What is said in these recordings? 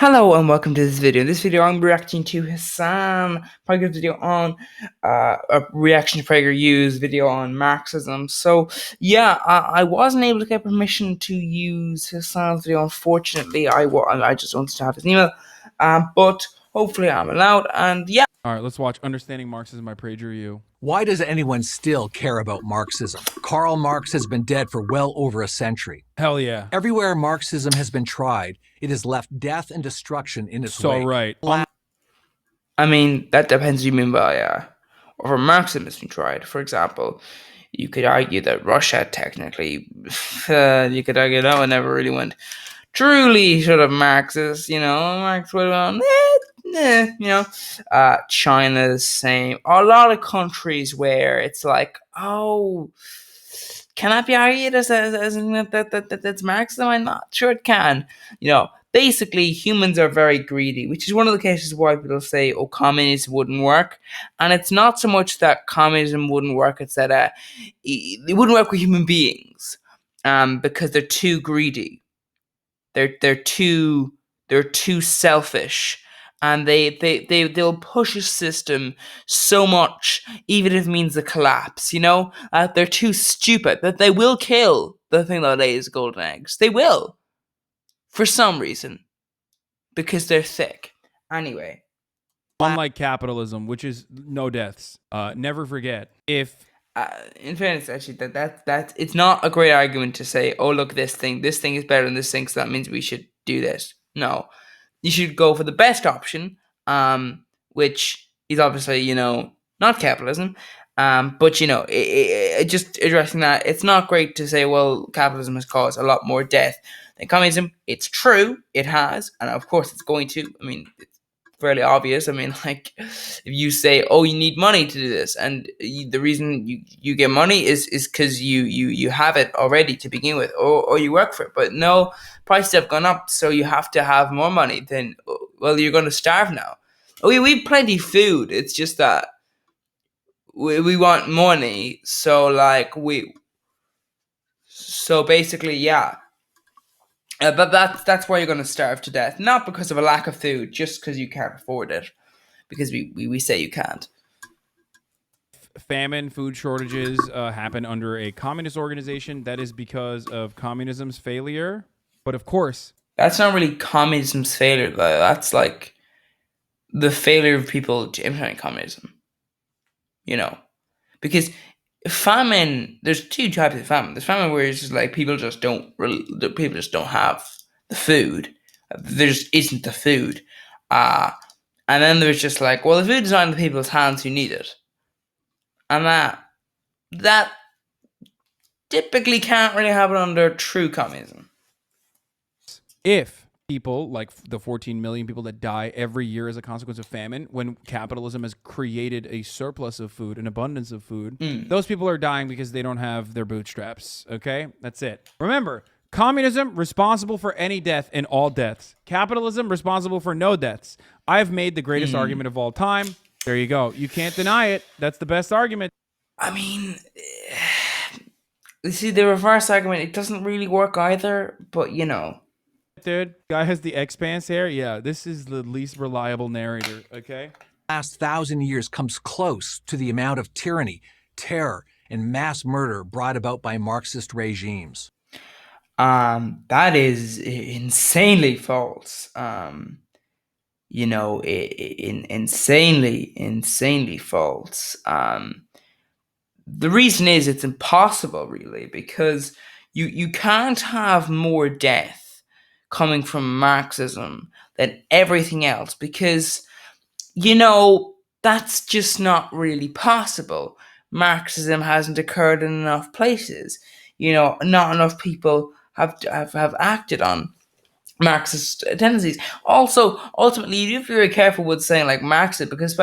Hello and welcome to this video. In this video, I'm reacting to Hassan Prager's video on a reaction to PragerU's video on Marxism. So yeah, I wasn't able to get permission to use Hassan's video. Unfortunately, I just wanted to have his email, but hopefully I'm allowed. And yeah. All right, let's watch Understanding Marxism by PragerU. Why does anyone still care about Marxism? Karl Marx has been dead for well over a century. Hell yeah. Everywhere Marxism has been tried, it has left death and destruction in its wake. So right. I mean, that depends what you mean by or Marxism has been tried. For example, you could argue that Russia technically, you could argue that one never really went truly sort of Marxist, Marx would have gone, China the same. A lot of countries where it's like, oh, can that be argued as that's Marxism? I'm not sure it can. Basically, humans are very greedy, which is one of the cases why people say, oh, communism wouldn't work. And it's not so much that communism wouldn't work, it's that it wouldn't work with human beings because they're too greedy. They're too selfish, and they'll push a system so much, even if it means a collapse. They're too stupid that they will kill the thing that lays golden eggs. They will, for some reason, because they're thick. Anyway, unlike capitalism, which is no deaths, never forget if. In fairness, actually, that it's not a great argument to say, oh, look, this thing is better than this thing, so that means we should do this. No, you should go for the best option, which is obviously, not capitalism. But just addressing that, it's not great to say, well, capitalism has caused a lot more death than communism. It's true, it has, and of course it's going to. I mean, fairly obvious. I mean, like, if you say, oh, you need money to do this, and the reason you get money is because you have it already to begin with, or you work for it. But no, prices have gone up, so you have to have more money. Then, well, you're going to starve now. We have plenty of food. It's just that we want money. So basically, yeah. But that's why you're going to starve to death, not because of a lack of food, just because you can't afford it, because we say you can't. Famine, food shortages happen under a communist organization. That is because of communism's failure. But of course, that's not really communism's failure, though. That's like the failure of people to implement communism. Because famine, there's two types of famine. There's famine where it's just like people just don't have the food. There just isn't the food. And then there's just like, well, the food is not in the people's hands who need it. And that typically can't really happen under true communism. If people, like the 14 million people that die every year as a consequence of famine, when capitalism has created a surplus of food, an abundance of food, those people are dying because they don't have their bootstraps. Okay, that's it. Remember, communism responsible for any death and all deaths. Capitalism responsible for no deaths. I've made the greatest argument of all time. There you go. You can't deny it. That's the best argument. I mean, you see, the reverse argument, it doesn't really work either, but Dude, guy has the expanse hair. Yeah, this is the least reliable narrator, okay? Last 1,000 years comes close to the amount of tyranny, terror, and mass murder brought about by Marxist regimes. That is insanely false. Insanely false. The reason is it's impossible, really, because you can't have more death coming from Marxism than everything else, because that's just not really possible. Marxism hasn't occurred in enough places. Not enough people have acted on Marxist tendencies. Also, ultimately, you have to be very careful with saying like Marxist, because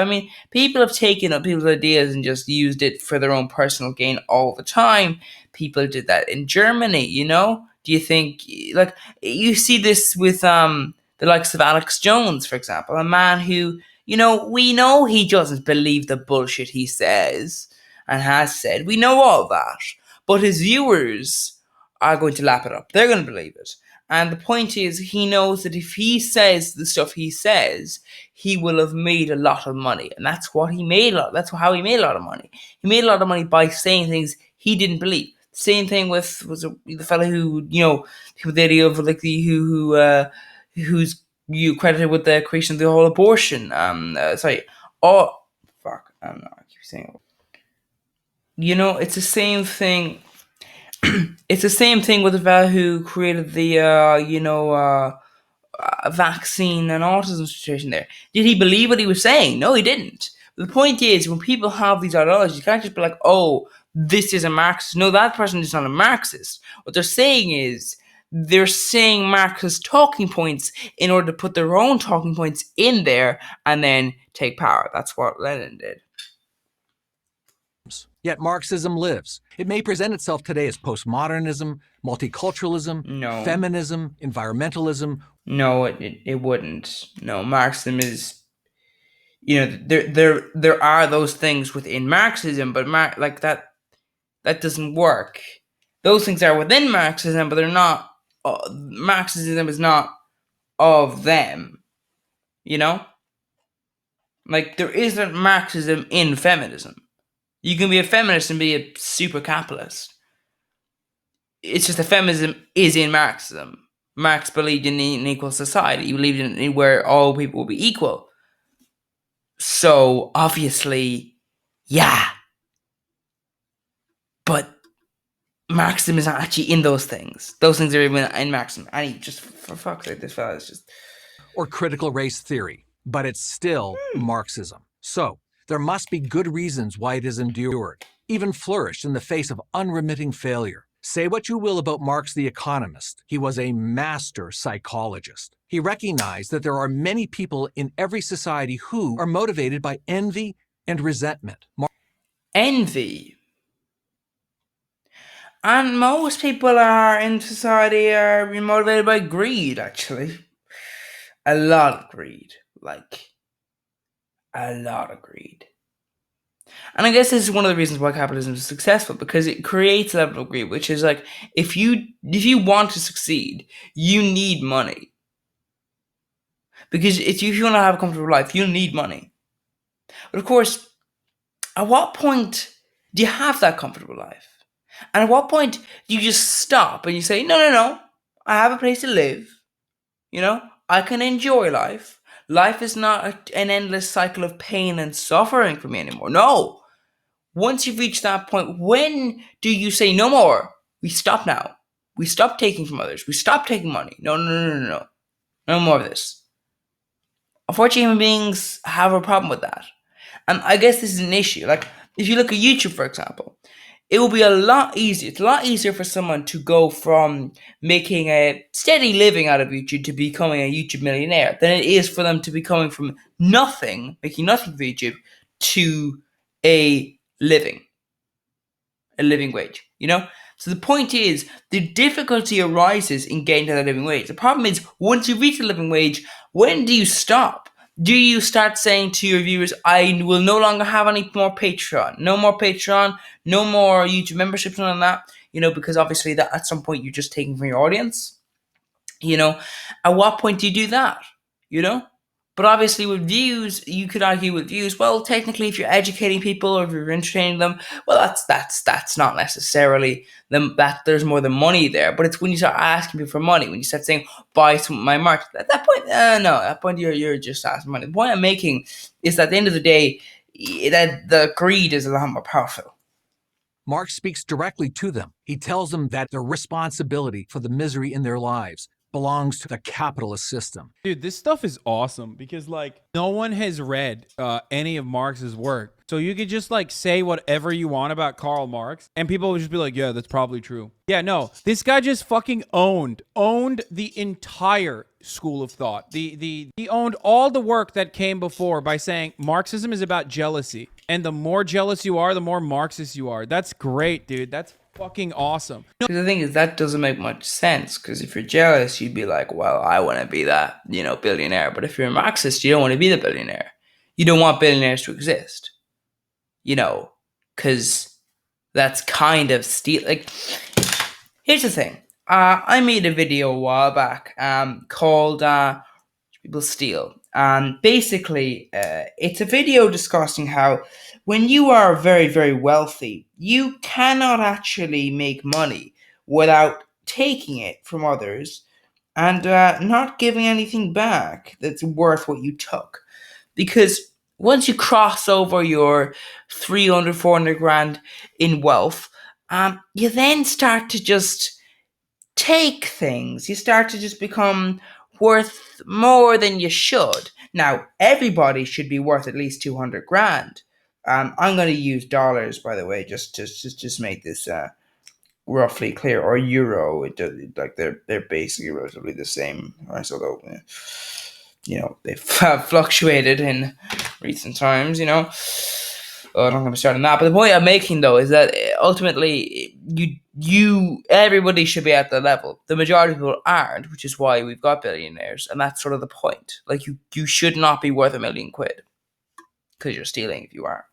people have taken up people's ideas and just used it for their own personal gain all the time. People did that in Germany. Do you think, like, you see this with the likes of Alex Jones, for example, a man who, we know he doesn't believe the bullshit he says and has said. We know all that, but his viewers are going to lap it up. They're going to believe it. And the point is, he knows that if he says the stuff he says, he will have made a lot of money. And that's what he made. That's how he made a lot of money. He made a lot of money by saying things he didn't believe. Same thing with the fellow who, the idea of like who's credited with the creation of the whole abortion. Oh fuck, I'm not. I keep saying it. It's the same thing. It's the same thing with the fellow who created the vaccine and autism situation there. Did he believe what he was saying? No, he didn't. But the point is, when people have these ideologies, you can't just be like, oh, this is a Marxist. No, that person is not a Marxist. What they're saying is, they're saying Marxist talking points in order to put their own talking points in there and then take power. That's what Lenin did. Yet Marxism lives. It may present itself today as postmodernism, multiculturalism, feminism, environmentalism. No, it wouldn't. No, Marxism is, there are those things within Marxism, but that doesn't work. Those things are within Marxism, but they're not. Marxism is not of them. Like there isn't Marxism in feminism. You can be a feminist and be a super capitalist. It's just that feminism is in Marxism. Marx believed in an equal society. He believed in where all people will be equal. So, obviously, yeah. But Marxism is not actually in those things. Those things are even in Marxism. And he just, for fuck's sake, this fella is just... Or critical race theory. But it's still Marxism. So, there must be good reasons why it has endured, even flourished in the face of unremitting failure. Say what you will about Marx the economist, he was a master psychologist. He recognized that there are many people in every society who are motivated by envy and resentment. Envy? And most people in society are motivated by greed, actually. A lot of greed. Like, a lot of greed. And I guess this is one of the reasons why capitalism is successful, because it creates a level of greed, which is like, if you want to succeed, you need money. Because if you want to have a comfortable life, you need money. But of course, at what point do you have that comfortable life? And at what point do you just stop and you say, no, I have a place to live. I can enjoy life. Life is not an endless cycle of pain and suffering for me anymore. No. Once you've reached that point, when do you say no more? We stop now. We stop taking from others. We stop taking money. No. No more of this. Unfortunately, human beings have a problem with that. And I guess this is an issue. Like, if you look at YouTube, for example, it will be a lot easier. It's a lot easier for someone to go from making a steady living out of YouTube to becoming a YouTube millionaire than it is for them to be coming from nothing, making nothing for YouTube, to a living wage, So the point is, the difficulty arises in getting to that living wage. The problem is, once you reach the living wage, when do you stop? Do you start saying to your viewers, I will no longer have any more Patreon, no more YouTube memberships, none of that, because obviously that at some point you're just taking from your audience, at what point do you do that, But obviously with views, you could argue with views, well, technically if you're educating people or if you're entertaining them, well, that's not necessarily them, that there's more than money there. But it's when you start asking people for money, when you start saying, buy some of my merch, at that point, at that point you're just asking money. The point I'm making is that at the end of the day, that the greed is a lot more powerful. Marx speaks directly to them. He tells them that their responsibility for the misery in their lives belongs to the capitalist system. Dude, this stuff is awesome because no one has read any of Marx's work. So you could just say whatever you want about Karl Marx and people would just be like, yeah, that's probably true. Yeah, no, this guy just fucking owned the entire school of thought. He owned all the work that came before by saying Marxism is about jealousy. And the more jealous you are, the more Marxist you are. That's great, dude. That's fucking awesome. Because the thing is, that doesn't make much sense. Because if you're jealous, you'd be like, well, I want to be that, billionaire. But if you're a Marxist, you don't want to be the billionaire. You don't want billionaires to exist. Because that's kind of steal. Here's the thing. I made a video a while back called People Steal. Basically, it's a video discussing how when you are very, very wealthy, you cannot actually make money without taking it from others and not giving anything back that's worth what you took. Because once you cross over your 300, 400 grand in wealth, you then start to just take things. You start to just become worth more than you should. Now, everybody should be worth at least 200 grand. I'm going to use dollars, by the way, just make this roughly clear, or euro. Like they're basically relatively the same, right? Although they've fluctuated in recent times. I'm not going to start on that. But the point I'm making though is that ultimately everybody should be at the level. The majority of people aren't, which is why we've got billionaires, and that's sort of the point. Like you should not be worth £1 million because you're stealing if you are.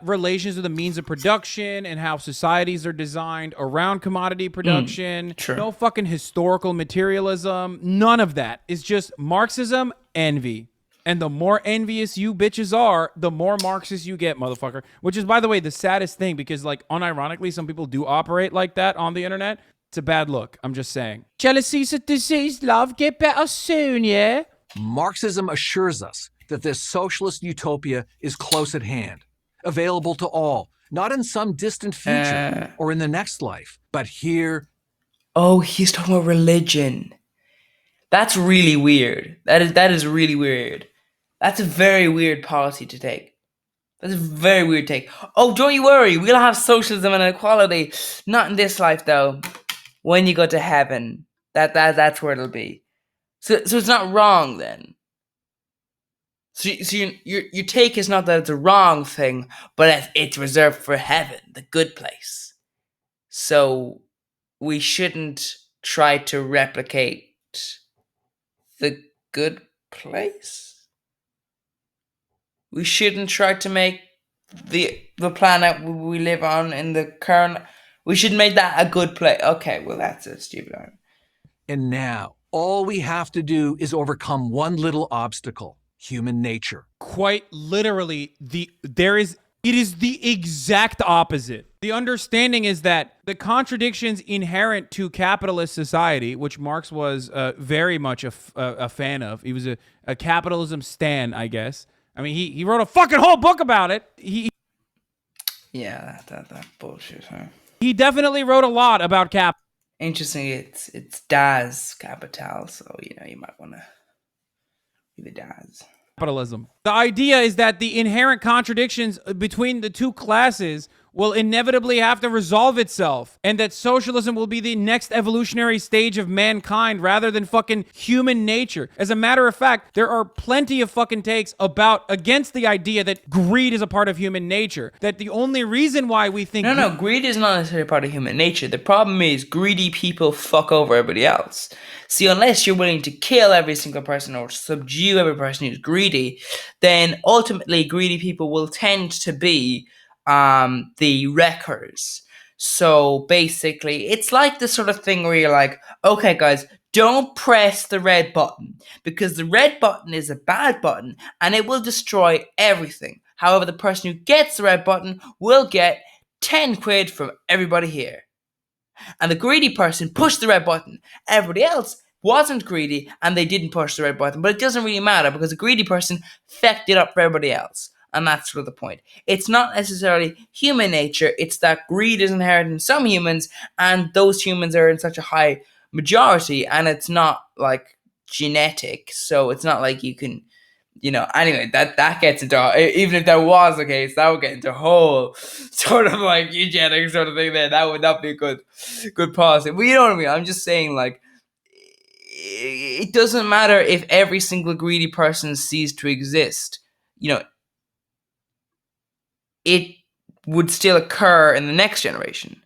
Relations with the means of production and how societies are designed around commodity production. True. No fucking historical materialism. None of that. It's just Marxism, envy. And the more envious you bitches are, the more Marxist you get, motherfucker. Which is, by the way, the saddest thing because, unironically, some people do operate like that on the internet. It's a bad look. I'm just saying. Jealousy's a disease, love. Get better soon, yeah? Marxism assures us that this socialist utopia is close at hand, available to all, not in some distant future or in the next life, but here. Oh, he's talking about religion. That's really weird. That is really weird. That's a very weird policy to take. That's a very weird take. Oh, don't you worry. We'll have socialism and equality. Not in this life, though. When you go to heaven, that's where it'll be. So it's not wrong then. So your take is not that it's a wrong thing, but it's reserved for heaven, the good place. So we shouldn't try to replicate the good place. We shouldn't try to make the planet we live on in the current. We should make that a good place. Okay, well that's a stupid argument. And now, all we have to do is overcome one little obstacle: human nature. Quite literally, it is the exact opposite. The understanding is that the contradictions inherent to capitalist society, which Marx was very much a fan of. He was a capitalism stan, I guess. I mean, he wrote a fucking whole book about it. Yeah, that bullshit, huh? He definitely wrote a lot about cap. Interesting, it's Das Kapital, so you might want to be the Das. Capitalism. The idea is that the inherent contradictions between the two classes will inevitably have to resolve itself, and that socialism will be the next evolutionary stage of mankind rather than fucking human nature. As a matter of fact, there are plenty of fucking takes against the idea that greed is a part of human nature. That the only reason why we think No, greed is not necessarily part of human nature. The problem is greedy people fuck over everybody else. See, unless you're willing to kill every single person or subdue every person who's greedy, then ultimately greedy people will tend to be the wreckers. So basically, it's like the sort of thing where you're like, okay, guys, don't press the red button because the red button is a bad button and it will destroy everything. However, the person who gets the red button will get 10 quid from everybody here. And the greedy person pushed the red button. Everybody else wasn't greedy and they didn't push the red button. But it doesn't really matter because the greedy person fecked it up for everybody else. And that's sort of the point. It's not necessarily human nature. It's that greed is inherent in some humans, and those humans are in such a high majority, and it's not like genetic. So it's not like you can, anyway, that gets into, even if that was the case, that would get into a whole sort of like eugenics sort of thing there. That would not be a good policy. But you know what I mean? I'm just saying, like, it doesn't matter if every single greedy person ceased to exist. It would still occur in the next generation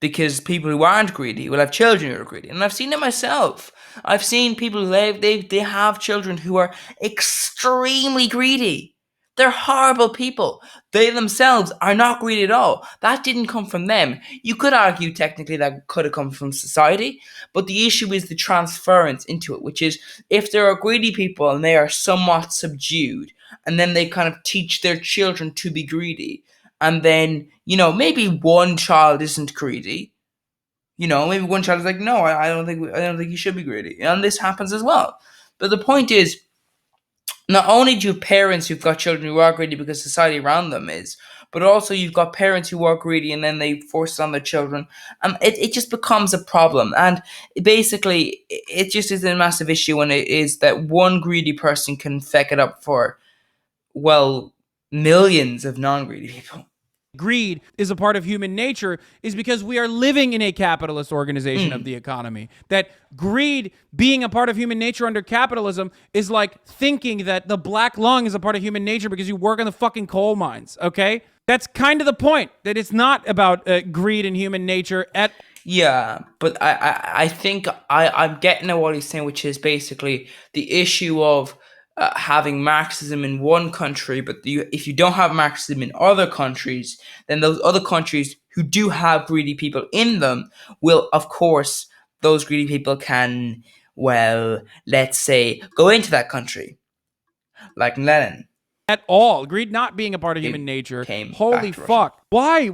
because people who aren't greedy will have children who are greedy. And I've seen it myself. I've seen people who they have children who are extremely greedy. They're horrible people. They themselves are not greedy at all. That didn't come from them. You could argue technically that could have come from society, but the issue is the transference into it, which is if there are greedy people and they are somewhat subdued, and then they kind of teach their children to be greedy, and then, maybe one child isn't greedy. Maybe one child is like, no, I don't think you should be greedy. And this happens as well. But the point is, not only do you have parents who've got children who are greedy because society around them is, but also you've got parents who are greedy and then they force it on their children. And it just becomes a problem. And basically, it just is a massive issue when it is that one greedy person can feck it up for, well, millions of non-greedy people. Greed is a part of human nature is because we are living in a capitalist organization of the economy. That greed being a part of human nature under capitalism is like thinking that the black lung is a part of human nature because you work in the fucking coal mines, okay? That's kind of the point, that it's not about greed and human nature at Yeah, but I think I'm getting at what he's saying, which is basically the issue of having Marxism in one country, but if you don't have Marxism in other countries, then those other countries who do have greedy people in them will, of course, those greedy people can, well, let's say, go into that country, like Lenin. at all. Greed not being a part of human It nature. came Holy back to fuck. Why?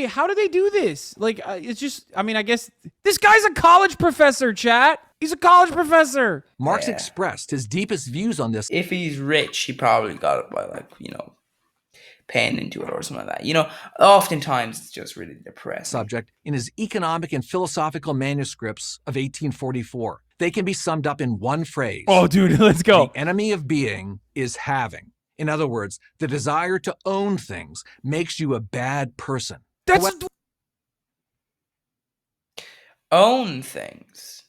How do they do this? Like, it's just, I mean, I guess this guy's a college professor, chat. He's a college professor. Marx Yeah. expressed his deepest views on this If he's rich, he probably got it by, like, paying into it or something like that. Oftentimes it's just really depressing. subject in his economic and philosophical manuscripts of 1844. They can be summed up in one phrase. Oh, dude, let's go. The enemy of being is having. In other words, the desire to own things makes you a bad person. That's Own things.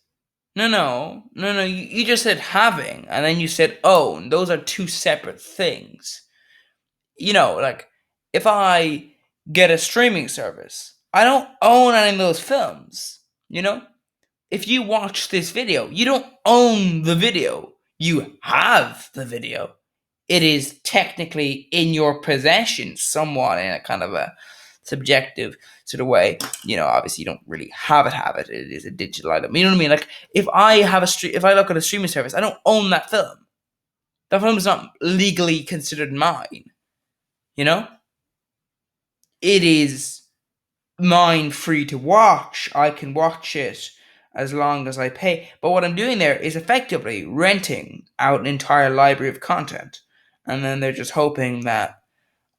No. You just said having, and then you said own. Those are two separate things. Like, if I get a streaming service, I don't own any of those films. If you watch this video, you don't own the video. You have the video. It is technically in your possession, somewhat in a kind of a subjective sort of way. Obviously you don't really have it. It is a digital item. You know what I mean? Like, if I look at a streaming service, I don't own that film. That film is not legally considered mine. It is mine free to watch. I can watch it as long as I pay. But what I'm doing there is effectively renting out an entire library of content. And then they're just hoping that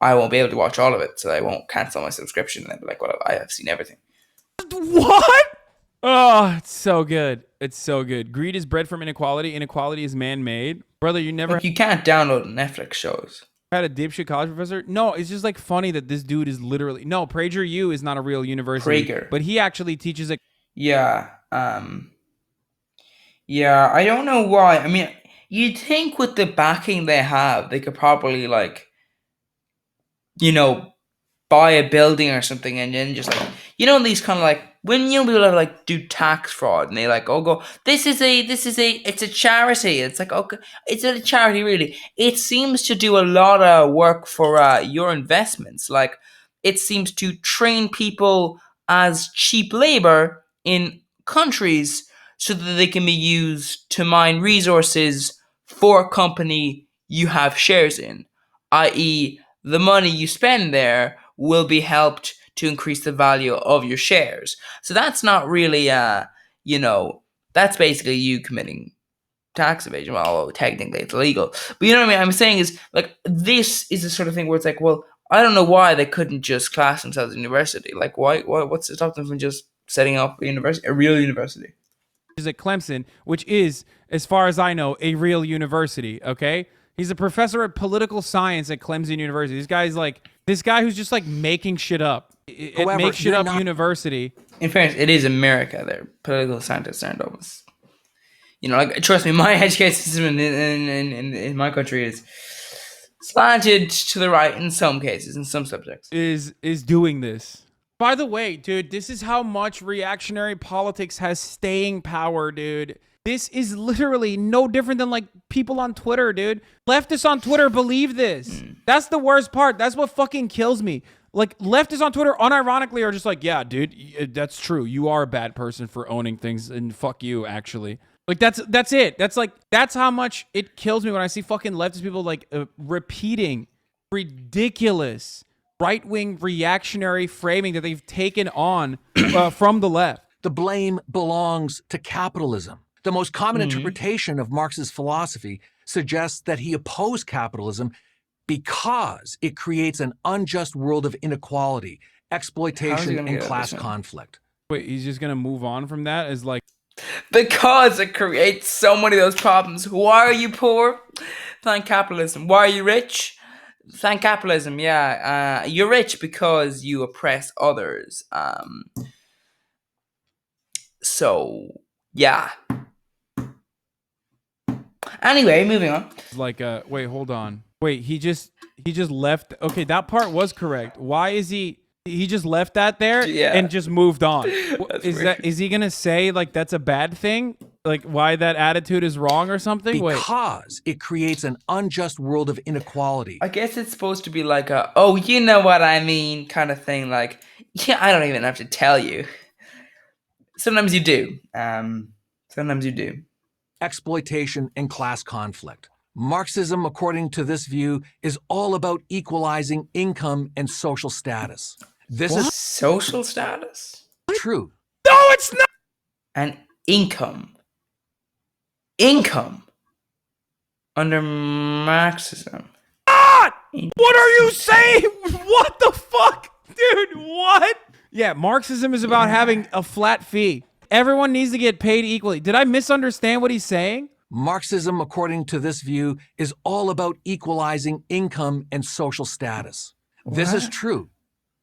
I won't be able to watch all of it, so I won't cancel my subscription. And they'll be like, well, I have seen everything. what? Oh, it's so good. It's so good. Greed is bred from inequality. Inequality is man-made. Brother, you never Like, you can't download Netflix shows. had a dipshit college professor? No, it's just like funny that this dude is literally... No, Prager U is not a real university. Prager. But he actually teaches it. Yeah, yeah, I don't know why. I mean, you'd think with the backing they have, they could probably, like, buy a building or something, and then just, like, these kind of, like, when people are, like, do tax fraud, and they, like, go, it's a charity. It's like, okay, it's a charity, really. It seems to do a lot of work for your investments. Like, it seems to train people as cheap labor in countries so that they can be used to mine resources for a company you have shares in, i.e., the money you spend there will be helped to increase the value of your shares. So that's not really, that's basically you committing tax evasion. Well, although technically it's illegal. But you know what I mean? I'm saying is, like, this is the sort of thing where it's like, well, I don't know why they couldn't just class themselves as a university. Like, what's to stop them from just setting up a real university? Is at Clemson, which is, as far as I know, a real university, okay? He's a professor of political science at Clemson University. This guy who's just, like, making shit up. It makes shit up university. In fairness, it is America. Their political scientists aren't always... like, trust me, my education system in my country is slanted to the right in some cases, in some subjects. Is doing this. By the way, dude, this is how much reactionary politics has staying power, dude. This is literally no different than like people on Twitter, dude. Leftists on Twitter believe this. That's the worst part. That's what fucking kills me. Like leftists on Twitter unironically are just like, yeah, dude, that's true. You are a bad person for owning things and fuck you, actually. Like that's it. That's how much it kills me when I see fucking leftist people like repeating ridiculous right-wing reactionary framing that they've taken on from the left. The blame belongs to capitalism. The most common interpretation of Marx's philosophy suggests that he opposed capitalism because it creates an unjust world of inequality, exploitation, and class conflict. Wait, he's just going to move on from that as like... Because it creates so many of those problems. Why are you poor? Thank capitalism. Why are you rich? Thank capitalism, yeah. You're rich because you oppress others. So, yeah. Anyway, moving on. Like, wait, hold on. Wait, he just left. Okay, that part was correct. Why is he just left that there and just moved on? Is he gonna say like that's a bad thing? Like why that attitude is wrong or something? Because it creates an unjust world of inequality. I guess it's supposed to be like a, oh, you know what I mean kind of thing. Like, yeah, I don't even have to tell you. Sometimes you do. Sometimes you do. Exploitation and class conflict. Marxism, according to this view, is all about equalizing income and social status. This is social status? True. No, it's not. And income. Income. Under Marxism. God! What are you saying? What the fuck? Dude, what? Yeah, Marxism is about having a flat fee. Everyone needs to get paid equally. Did I misunderstand what he's saying? Marxism, according to this view, is all about equalizing income and social status. This is true,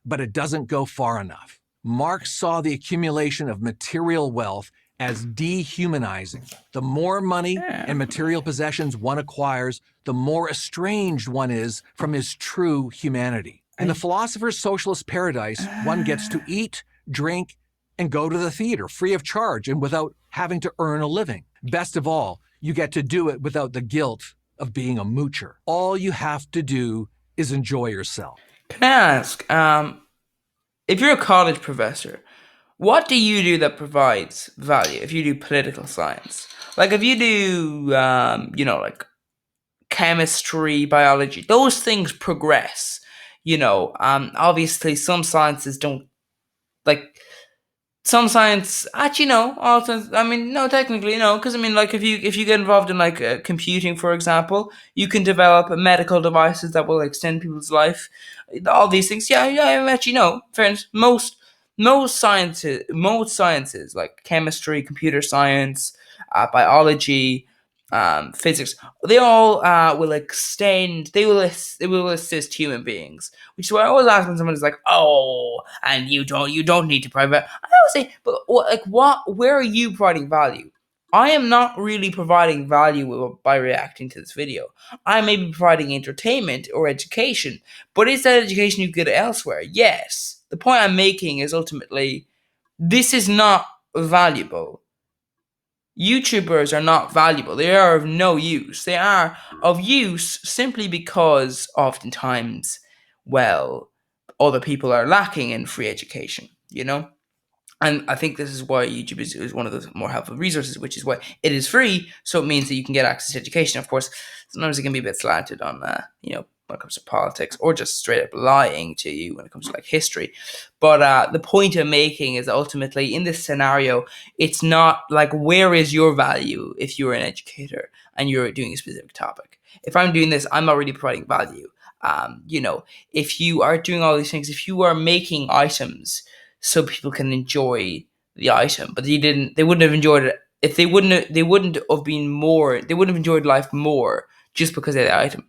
but it doesn't go far enough. Marx saw the accumulation of material wealth as dehumanizing. The more money and material possessions one acquires, the more estranged one is from his true humanity. In the philosopher's socialist paradise, one gets to eat, drink, and go to the theater free of charge and without having to earn a living. Best of all, you get to do it without the guilt of being a moocher. All you have to do is enjoy yourself. Can I ask, if you're a college professor, what do you do that provides value if you do political science? Like if you do, like chemistry, biology, those things progress. Obviously some sciences don't, like, some science, actually, no. Also, no, technically, no. Because, like, if you get involved in, like, computing, for example, you can develop medical devices that will extend people's life. All these things. Yeah, actually, no. Fairness, most sciences, like chemistry, computer science, biology, physics, they all will extend. They will assist human beings, which is why I always ask when someone is like, "Oh, and you don't need to private." I always say, "But where are you providing value?" I am not really providing value by reacting to this video. I may be providing entertainment or education, but is that education you get elsewhere? Yes. The point I'm making is ultimately, this is not valuable. YouTubers are not valuable. They are of no use. They are of use simply because oftentimes, other people are lacking in free education, And I think this is why YouTube is one of the more helpful resources, which is why it is free. So it means that you can get access to education. Of course, sometimes it can be a bit slanted on, when it comes to politics, or just straight up lying to you when it comes to like history. But the point I'm making is ultimately in this scenario, it's not like, where is your value if you're an educator and you're doing a specific topic? If I'm doing this, I'm not really providing value. If you are doing all these things, if you are making items so people can enjoy the item, but they wouldn't have enjoyed it if they wouldn't have enjoyed life more just because of the item.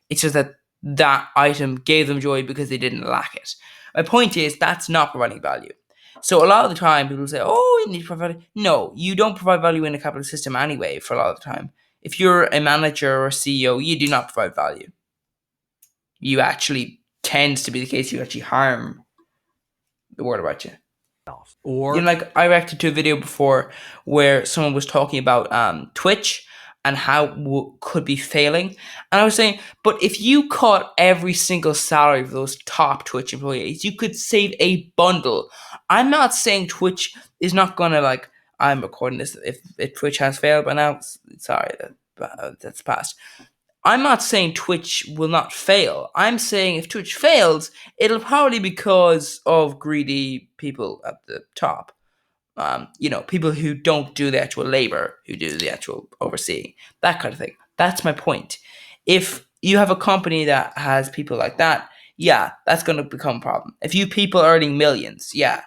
It's just that item gave them joy because they didn't lack it. My point is, that's not providing value. So a lot of the time people say, oh, you need to provide. No, you don't provide value in a capitalist system anyway, for a lot of the time. If you're a manager or a CEO, you do not provide value. You actually, tends to be the case, you actually harm the world about you. themselves. Or, You know, like I reacted to a video before where someone was talking about Twitch and how could be failing, and I was saying, but if you cut every single salary of those top Twitch employees, you could save a bundle. I'm not saying Twitch is not gonna like. I'm recording this. If Twitch has failed by now, sorry, that's past. I'm not saying Twitch will not fail. I'm saying if Twitch fails, it'll probably be because of greedy people at the top. You know, people who don't do the actual labor, who do the actual overseeing, that kind of thing. That's my point. If you have a company that has people like that, yeah, that's going to become a problem. If you people are earning millions, yeah,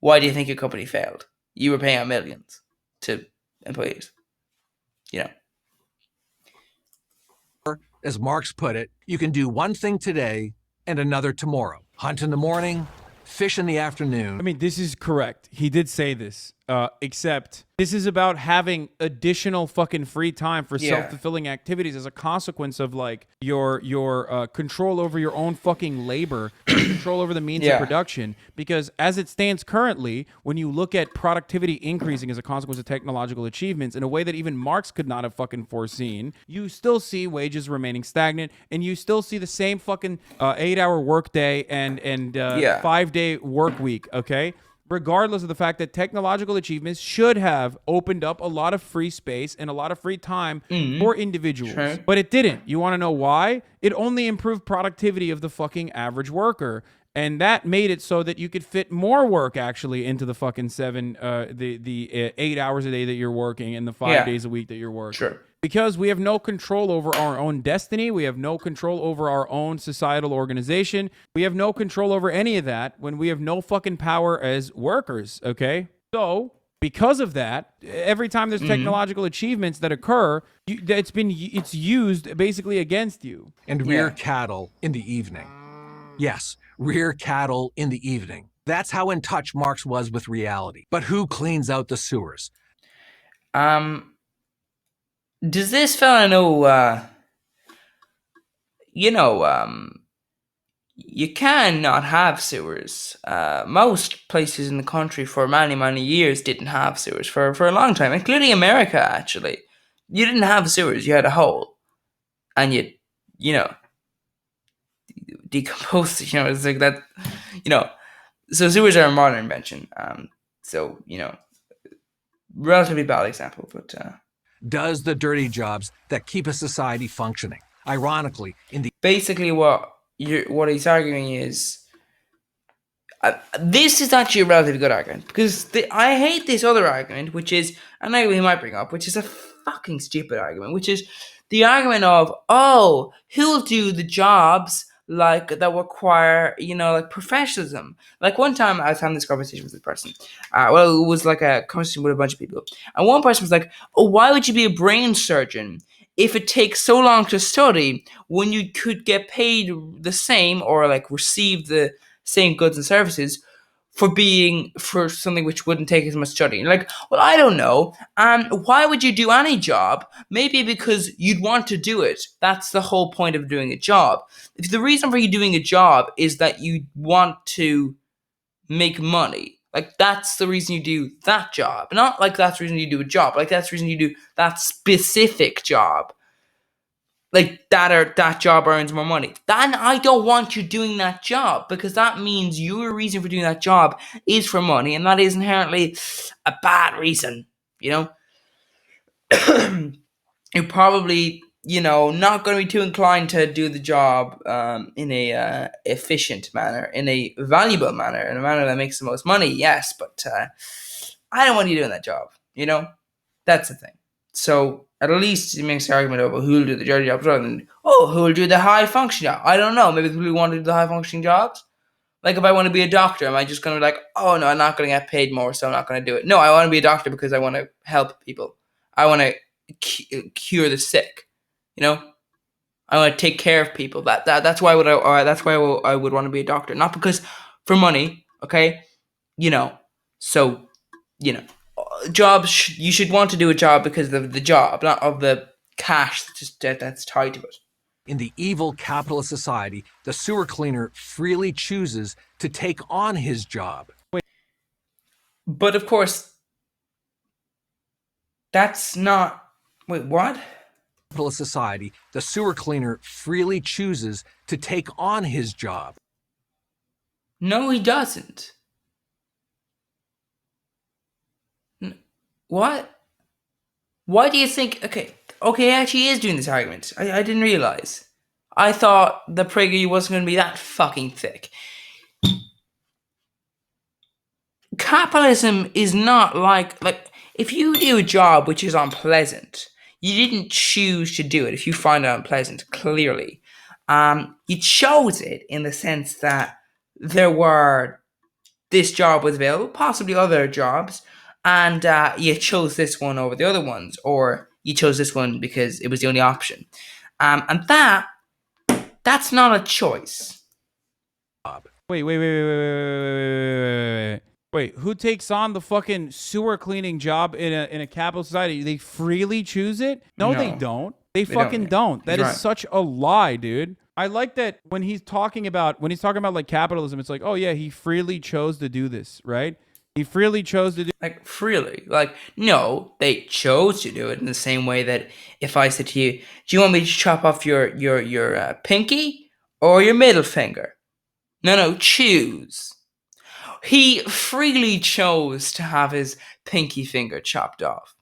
why do you think your company failed? You were paying out millions to employees, you know. as Marx put it, you can do one thing today and another tomorrow. Hunt in the morning, fish in the afternoon. I mean, this is correct. He did say this, except this is about having additional fucking free time for self-fulfilling activities as a consequence of like your control over your own fucking labor, control over the means of production. Because as it stands currently, when you look at productivity increasing as a consequence of technological achievements in a way that even Marx could not have fucking foreseen, you still see wages remaining stagnant, and you still see the same fucking 8-hour workday and 5-day work week. Okay. Regardless of the fact that technological achievements should have opened up a lot of free space and a lot of free time for individuals. Sure. But it didn't. You want to know why? It only improved productivity of the fucking average worker. And that made it so that you could fit more work actually into the fucking 8 hours a day that you're working and the 5 days a week that you're working. Sure. Because we have no control over our own destiny. We have no control over our own societal organization. We have no control over any of that when we have no fucking power as workers, okay? So, because of that, every time there's technological achievements that occur, it's used basically against you. And rear cattle in the evening. Yes, rear cattle in the evening. That's how in touch Marx was with reality. But who cleans out the sewers? Does this fella know, you can not have sewers. Most places in the country for many, many years didn't have sewers for a long time, including America, actually. You didn't have sewers, you had a hole. And decompose, it's like that, So sewers are a modern invention. Relatively bad example, but... does the dirty jobs that keep a society functioning. Ironically, basically what he's arguing is this is actually a relatively good argument, because I hate this other argument, which is, and I know he might bring up, which is a fucking stupid argument, which is the argument of, who'll do the jobs like that require, like professionalism. Like one time I was having this conversation with this person. It was like a conversation with a bunch of people. And one person was like, why would you be a brain surgeon if it takes so long to study when you could get paid the same or like receive the same goods and services for something which wouldn't take as much studying? Like, well, I don't know. Why would you do any job? Maybe because you'd want to do it. That's the whole point of doing a job. If the reason for you doing a job is that you want to make money, like that's the reason you do that job. Not like that's the reason you do a job. Like that's the reason you do that specific job. Like that job earns more money. Then I don't want you doing that job, because that means your reason for doing that job is for money, and that is inherently a bad reason. You're probably not going to be too inclined to do the job in a efficient manner, in a valuable manner, in a manner that makes the most money. Yes, but I don't want you doing that job. That's the thing. So at least he makes the argument about who will do the dirty jobs rather than, who will do the high functioning job. I don't know. Maybe the people who want to do the high functioning jobs. Like if I want to be a doctor, am I just going to be like, oh no, I'm not going to get paid more, so I'm not going to do it. No, I want to be a doctor because I want to help people. I want to cure the sick. I want to take care of people. That's why I would want to be a doctor, not because for money. Okay, jobs, you should want to do a job because of the job, not of the cash that's tied to it. In the evil capitalist society, the sewer cleaner freely chooses to take on his job. But of course, that's not. Wait, what? capitalist society, the sewer cleaner freely chooses to take on his job. No, he doesn't. What? Why do you think? Okay, he actually is doing this argument. I didn't realize. I thought the Prager wasn't going to be that fucking thick. Capitalism is not like if you do a job which is unpleasant, you didn't choose to do it. If you find it unpleasant, clearly, you chose it in the sense that this job was available, possibly other jobs, and you chose this one over the other ones, or you chose this one because it was the only option, and that's not a choice. Wait, who takes on the fucking sewer cleaning job in a capitalist society? They freely choose it? No, they don't. They fucking don't. That is such a lie, dude. I like that when he's talking about like capitalism, it's like, oh yeah, he freely chose to do this, right? He freely chose to do freely. No, they chose to do it in the same way that if I said to you, do you want me to chop off your pinky or your middle finger? No, choose. He freely chose to have his pinky finger chopped off.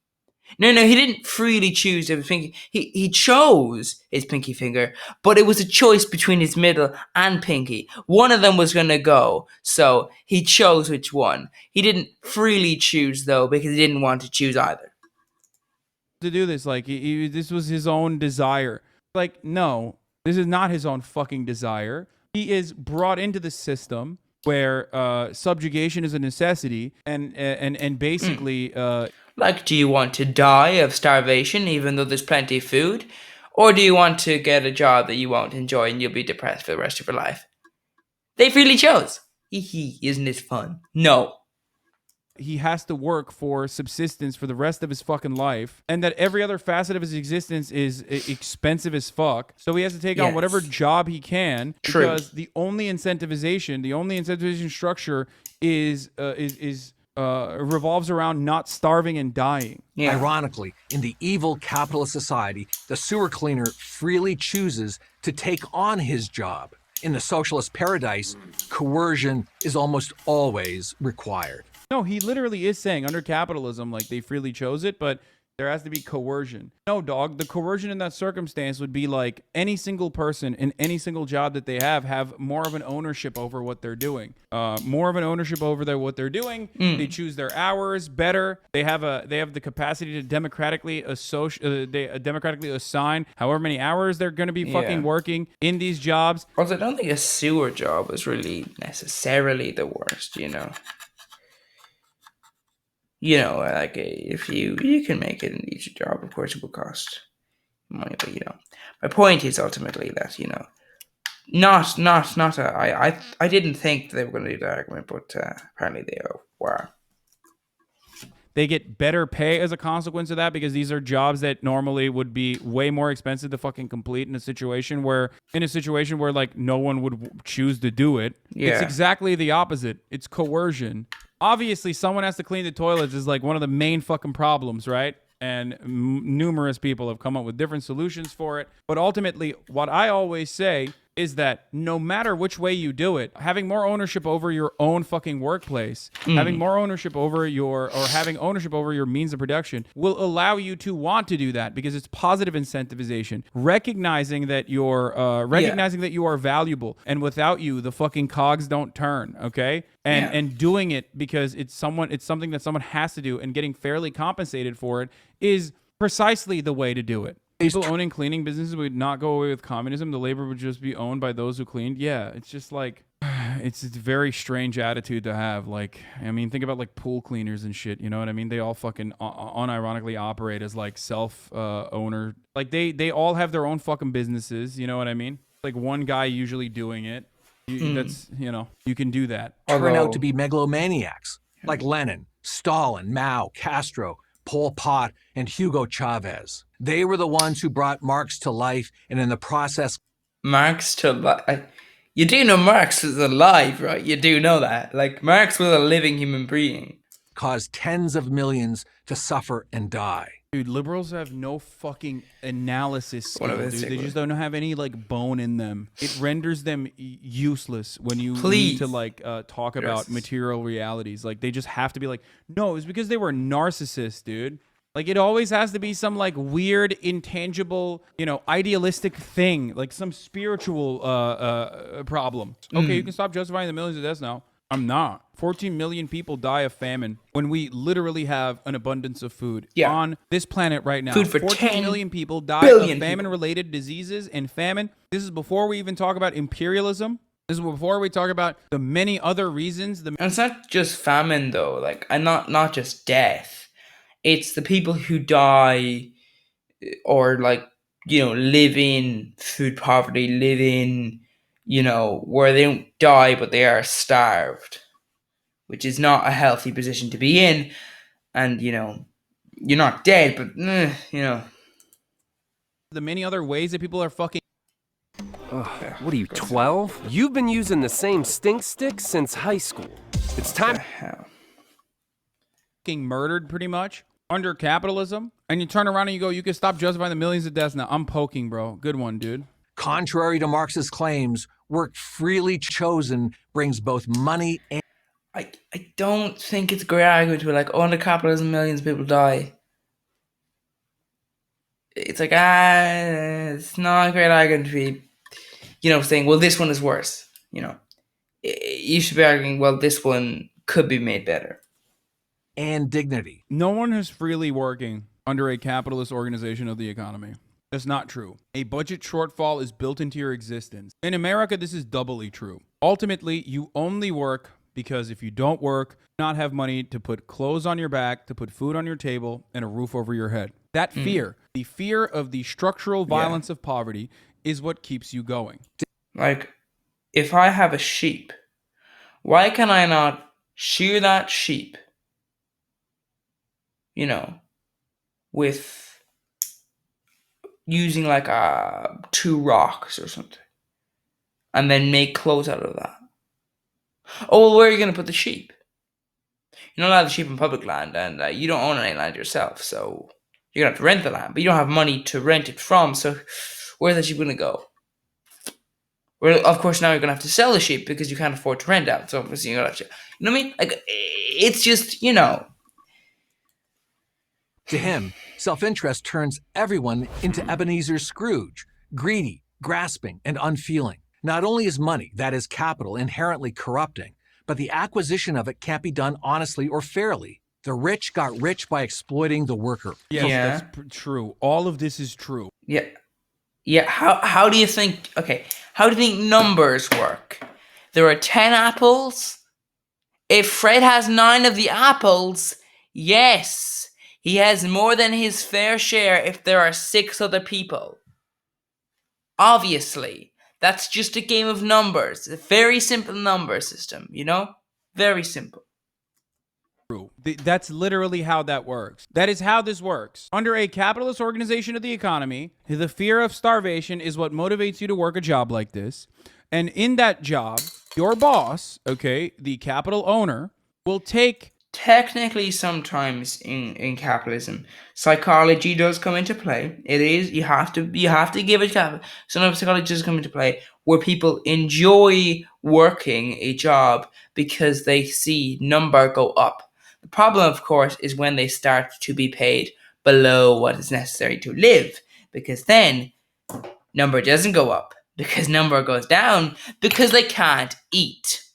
No, he didn't freely choose to have his pinky. He chose his pinky finger, but it was a choice between his middle and pinky. One of them was going to go, so he chose which one. He didn't freely choose, though, because he didn't want to choose either. To do this, like, this was his own desire. Like, no, this is not his own fucking desire. He is brought into the system where subjugation is a necessity, and basically, do you want to die of starvation even though there's plenty of food, or do you want to get a job that you won't enjoy and you'll be depressed for the rest of your life? They freely chose. Isn't this fun? No. He has to work for subsistence for the rest of his fucking life, and that every other facet of his existence is expensive as fuck. So he has to take on whatever job he can, because the only incentivization structure revolves around not starving and dying. Yeah. Ironically, in the evil capitalist society, the sewer cleaner freely chooses to take on his job. In the socialist paradise, coercion is almost always required. No, he literally is saying under capitalism, like, they freely chose it, but there has to be coercion. No, dog, the coercion in that circumstance would be like any single person in any single job that they have more of an ownership over what they're doing. More of an ownership over what they're doing. They choose their hours better. They have the capacity to democratically assign however many hours they're going to be fucking working in these jobs. Also, I don't think a sewer job is really necessarily the worst, you know. If you can make it an easy job, of course it will cost money, but my point is ultimately that I didn't think they were going to do that argument, but apparently they were. They get better pay as a consequence of that, because these are jobs that normally would be way more expensive to fucking complete in a situation where like no one would choose to do it. Yeah. It's exactly the opposite. It's coercion. Obviously, someone has to clean the toilets is like one of the main fucking problems, right? And numerous people have come up with different solutions for it. But ultimately, what I always say is that no matter which way you do it, having more ownership over your own fucking workplace, having ownership over your means of production will allow you to want to do that, because it's positive incentivization, recognizing that you are valuable, and without you, the fucking cogs don't turn. Okay. And doing it because it's something that someone has to do, and getting fairly compensated for it is precisely the way to do it. People owning cleaning businesses would not go away with communism. The labor would just be owned by those who cleaned. Yeah, it's just like, it's a very strange attitude to have. Like, I mean, think about like pool cleaners and shit. You know what I mean? They all fucking unironically operate as like self-owner. Like they all have their own fucking businesses. You know what I mean? Like one guy usually doing it. That's, you can do that. Turn out to be megalomaniacs like Lenin, Stalin, Mao, Castro, Pol Pot, and Hugo Chavez. They were the ones who brought Marx to life, and in the process... Marx to life? You do know Marx was alive, right? You do know that. Like, Marx was a living human being. caused tens of millions to suffer and die. Dude, liberals have no fucking analysis skill, Whatever, dude. They Sigler. just don't have any like bone in them. It renders them useless when you need Please. to like talk about material realities. Like they just have to be like, no, it's because they were narcissists, dude. Like it always has to be some like weird, intangible, you know, idealistic thing, like some spiritual problem. Okay, you can stop justifying the millions of deaths now. I'm not. 14 million people die of famine when we literally have an abundance of food on this planet right now. Food for 14 million people die billion of famine-related diseases and famine. This is before we even talk about imperialism. This is before we talk about the many other reasons. And it's not just famine though, like, and not just death. It's the people who die or like, you know, live in food poverty, live in, you know, where they don't die but they are starved, which is not a healthy position to be in. And, you know, you're not dead, but, you know. The many other ways that people are fucking... What are you, 12? You've been using the same stink stick since high school. It's time... murdered pretty much under capitalism, and you turn around and you go, you can stop justifying the millions of deaths now. I'm poking, bro. Good one, dude. Contrary to Marx's claims, work freely chosen brings both money and... I don't think it's a great argument to be like, oh, under capitalism, millions of people die. It's like, it's not a great argument to be, you know, saying, well, this one is worse. You know, you should be arguing, well, this one could be made better. And dignity. No one is freely working under a capitalist organization of the economy. That's not true. A budget shortfall is built into your existence. In America, this is doubly true. Ultimately, you only work because if you don't work, you not have money to put clothes on your back, to put food on your table, and a roof over your head. That fear, the fear of the structural violence of poverty, is what keeps you going. Like, if I have a sheep, why can I not shear that sheep, you know, with using like 2 rocks or something, and then make clothes out of that? Oh, well, where are you going to put the sheep? You're not allowed the sheep in public land, and you don't own any land yourself, so you're going to have to rent the land, but you don't have money to rent it from, so where's the sheep going to go? Well, of course, now you're going to have to sell the sheep because you can't afford to rent out, so obviously you're going to have to... You know what I mean? Like, it's just, you know... To him, self-interest turns everyone into Ebenezer Scrooge, greedy, grasping, and unfeeling. Not only is money, that is capital, inherently corrupting, but the acquisition of it can't be done honestly or fairly. The rich got rich by exploiting the worker. Yes, that's true. All of this is true. Yeah. How do you think... Okay, how do you think numbers work? There are 10 apples. If Fred has 9 of the apples, yes, he has more than his fair share if there are 6 other people. Obviously. That's just a game of numbers. A very simple number system, you know? Very simple. True. That's literally how that works. That is how this works. Under a capitalist organization of the economy, the fear of starvation is what motivates you to work a job like this. And in that job, your boss, okay, the capital owner, will take... Technically, sometimes in capitalism, psychology does come into play. It is, you have to give it capital. Sometimes psychology does come into play where people enjoy working a job because they see number go up. The problem, of course, is when they start to be paid below what is necessary to live, because then number doesn't go up, because number goes down, because they can't eat.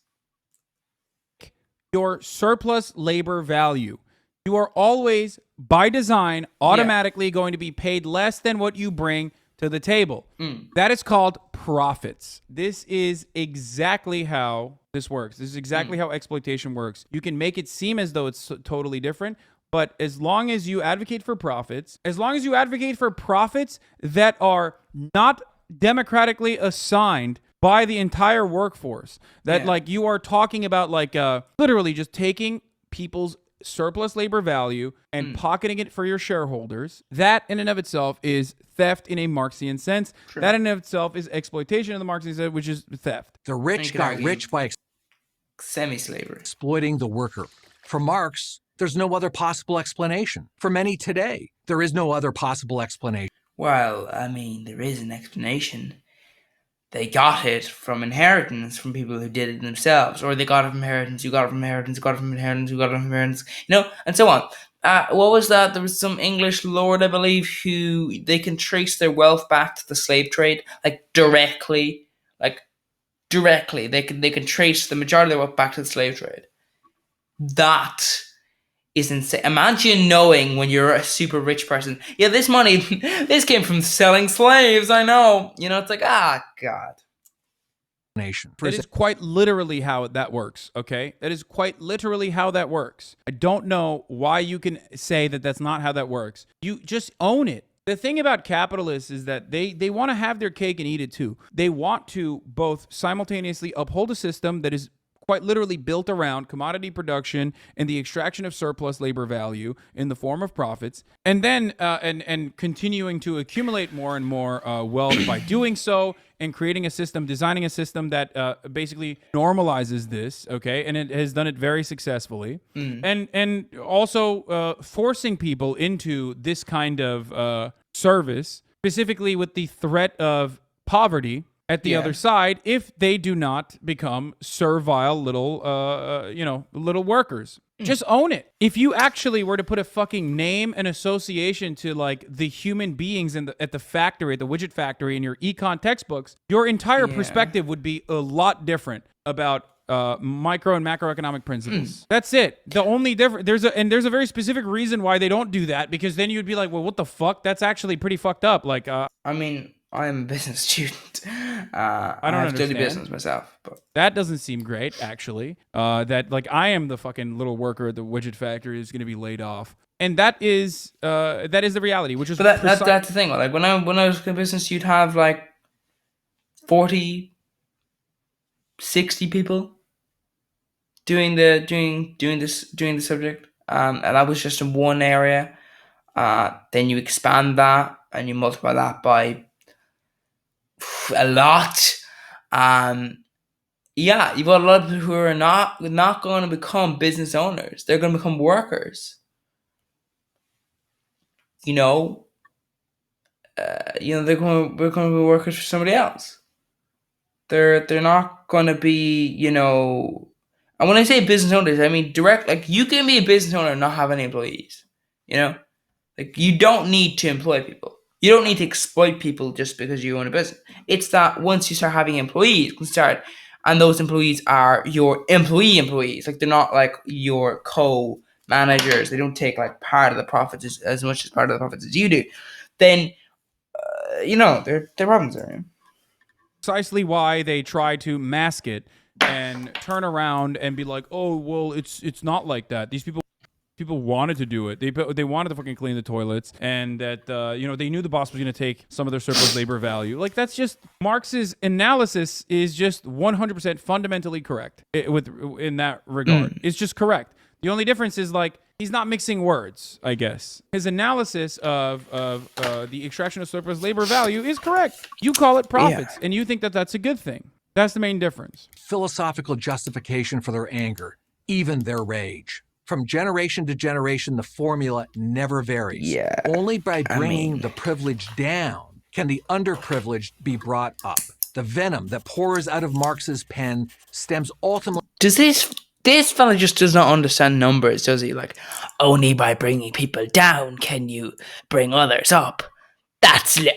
Your surplus labor value. You are always, by design, automatically going to be paid less than what you bring to the table. That is called profits. This is exactly how this works. This is exactly how exploitation works. You can make it seem as though it's totally different, but as long as you advocate for profits, that are not democratically assigned by the entire workforce, that like you are talking about like literally just taking people's surplus labor value and pocketing it for your shareholders, that in and of itself is theft in a Marxian sense. True. That in and of itself is exploitation in the Marxian sense, which is theft. The rich got rich by semi-slavery, exploiting the worker. For Marx, There's no other possible explanation. For many today, there is no other possible explanation. Well, I mean, there is an explanation. They got it from inheritance from people who did it themselves, or they got it from inheritance, you got it from inheritance, you got it from inheritance, you got it from inheritance, and so on. What was that? There was some English lord, I believe, who they can trace their wealth back to the slave trade, like directly. They can trace the majority of their wealth back to the slave trade. That is insane. Imagine knowing when you're a super rich person, yeah, this money, this came from selling slaves. I know. It's like, God. That is quite literally how that works, okay? That is quite literally how that works. I don't know why you can say that that's not how that works. You just own it. The thing about capitalists is that they want to have their cake and eat it too. They want to both simultaneously uphold a system that is quite literally built around commodity production and the extraction of surplus labor value in the form of profits, and then and continuing to accumulate more and more wealth by doing so, and creating a system, designing a system that basically normalizes this, okay, and it has done it very successfully, and also forcing people into this kind of service, specifically with the threat of poverty at the other side, if they do not become servile little workers. Just own it. If you actually were to put a fucking name and association to like the human beings at the factory, at the widget factory in your econ textbooks, your entire perspective would be a lot different about micro and macroeconomic principles. That's it. The only difference, there's a very specific reason why they don't do that, because then you'd be like, well, what the fuck? That's actually pretty fucked up. Like, I mean, I'm a business student. I don't have understand. to do business myself, but that doesn't seem great, actually. That like I am the fucking little worker at the widget factory who's going to be laid off, and that is the reality. Which is, but that's the thing. Like when I was in business, you'd have like 40, 60 people doing the subject, and that was just in one area. Then you expand that and you multiply that by a lot. You've got a lot of people who are not going to become business owners. They're going to become workers. They're going to be workers for somebody else. They're not going to be, and when I say business owners, I mean direct. Like, you can be a business owner and not have any employees. Like, you don't need to employ people. You don't need to exploit people just because you own a business. It's that once you start having employees, and those employees are your employees. Like, they're not like your co-managers. They don't take like part of the profits as much as part of the profits as you do. Then, there are problems there. Precisely why they try to mask it and turn around and be like, oh, well, it's not like that. These people wanted to do it. They wanted to fucking clean the toilets, and that they knew the boss was going to take some of their surplus labor value. Like, that's just Marx's analysis is just 100% fundamentally correct in that regard. It's just correct. The only difference is like he's not mixing words, I guess. His analysis of the extraction of surplus labor value is correct. You call it profits, and you think that that's a good thing. That's the main difference. Philosophical justification for their anger, even their rage. From generation to generation, the formula never varies. Yeah. Only by bringing the privileged down can the underprivileged be brought up. The venom that pours out of Marx's pen stems ultimately... Does this fella just does not understand numbers, does he? Like, only by bringing people down can you bring others up.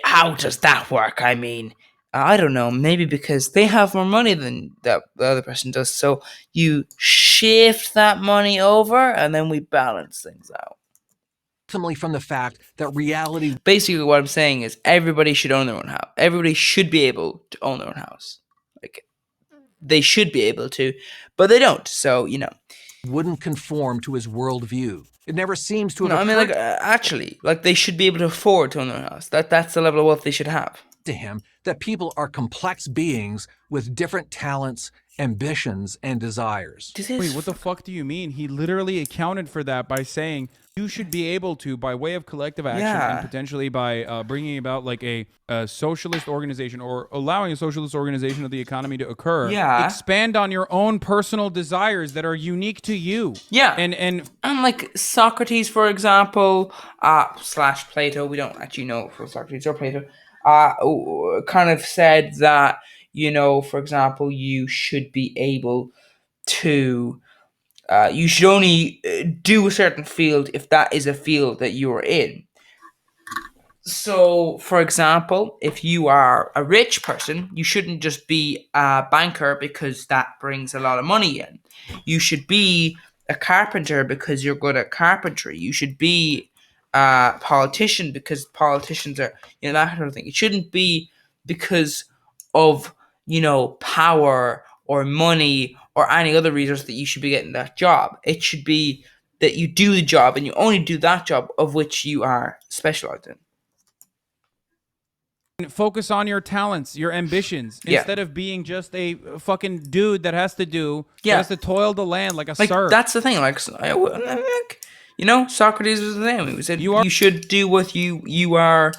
How does that work? I mean, I don't know. Maybe because they have more money than the other person does. So you shift that money over, and then we balance things out. Ultimately from the fact that reality... Basically, what I'm saying is everybody should own their own house. Everybody should be able to own their own house. Like, they should be able to, but they don't. So, wouldn't conform to his worldview. It never seems to have actually, like, they should be able to afford to own their own house. That's the level of wealth they should have. to him that people are complex beings with different talents, ambitions, and desires. Wait, what the fuck do you mean? He literally accounted for that by saying you should be able to, by way of collective action and potentially by bringing about like a socialist organization or allowing a socialist organization of the economy to occur, expand on your own personal desires that are unique to you. And like Socrates, for example, slash Plato, we don't actually know for Socrates or Plato, kind of said that, you know, for example, you should be able to, you should only do a certain field if that is a field that you are in. So, for example, if you are a rich person, you shouldn't just be a banker because that brings a lot of money in. You should be a carpenter because you're good at carpentry. You should be a politician because politicians are, you know, that sort of thing. It shouldn't be because of, you know, power or money or any other reasons that you should be getting that job. It should be that you do the job and you only do that job of which you are specialized in. focus on your talents, your ambitions, instead of being just a fucking dude that has to has to toil the land like a serf. That's the thing. Like, you know, Socrates was the same. He said you should do what you are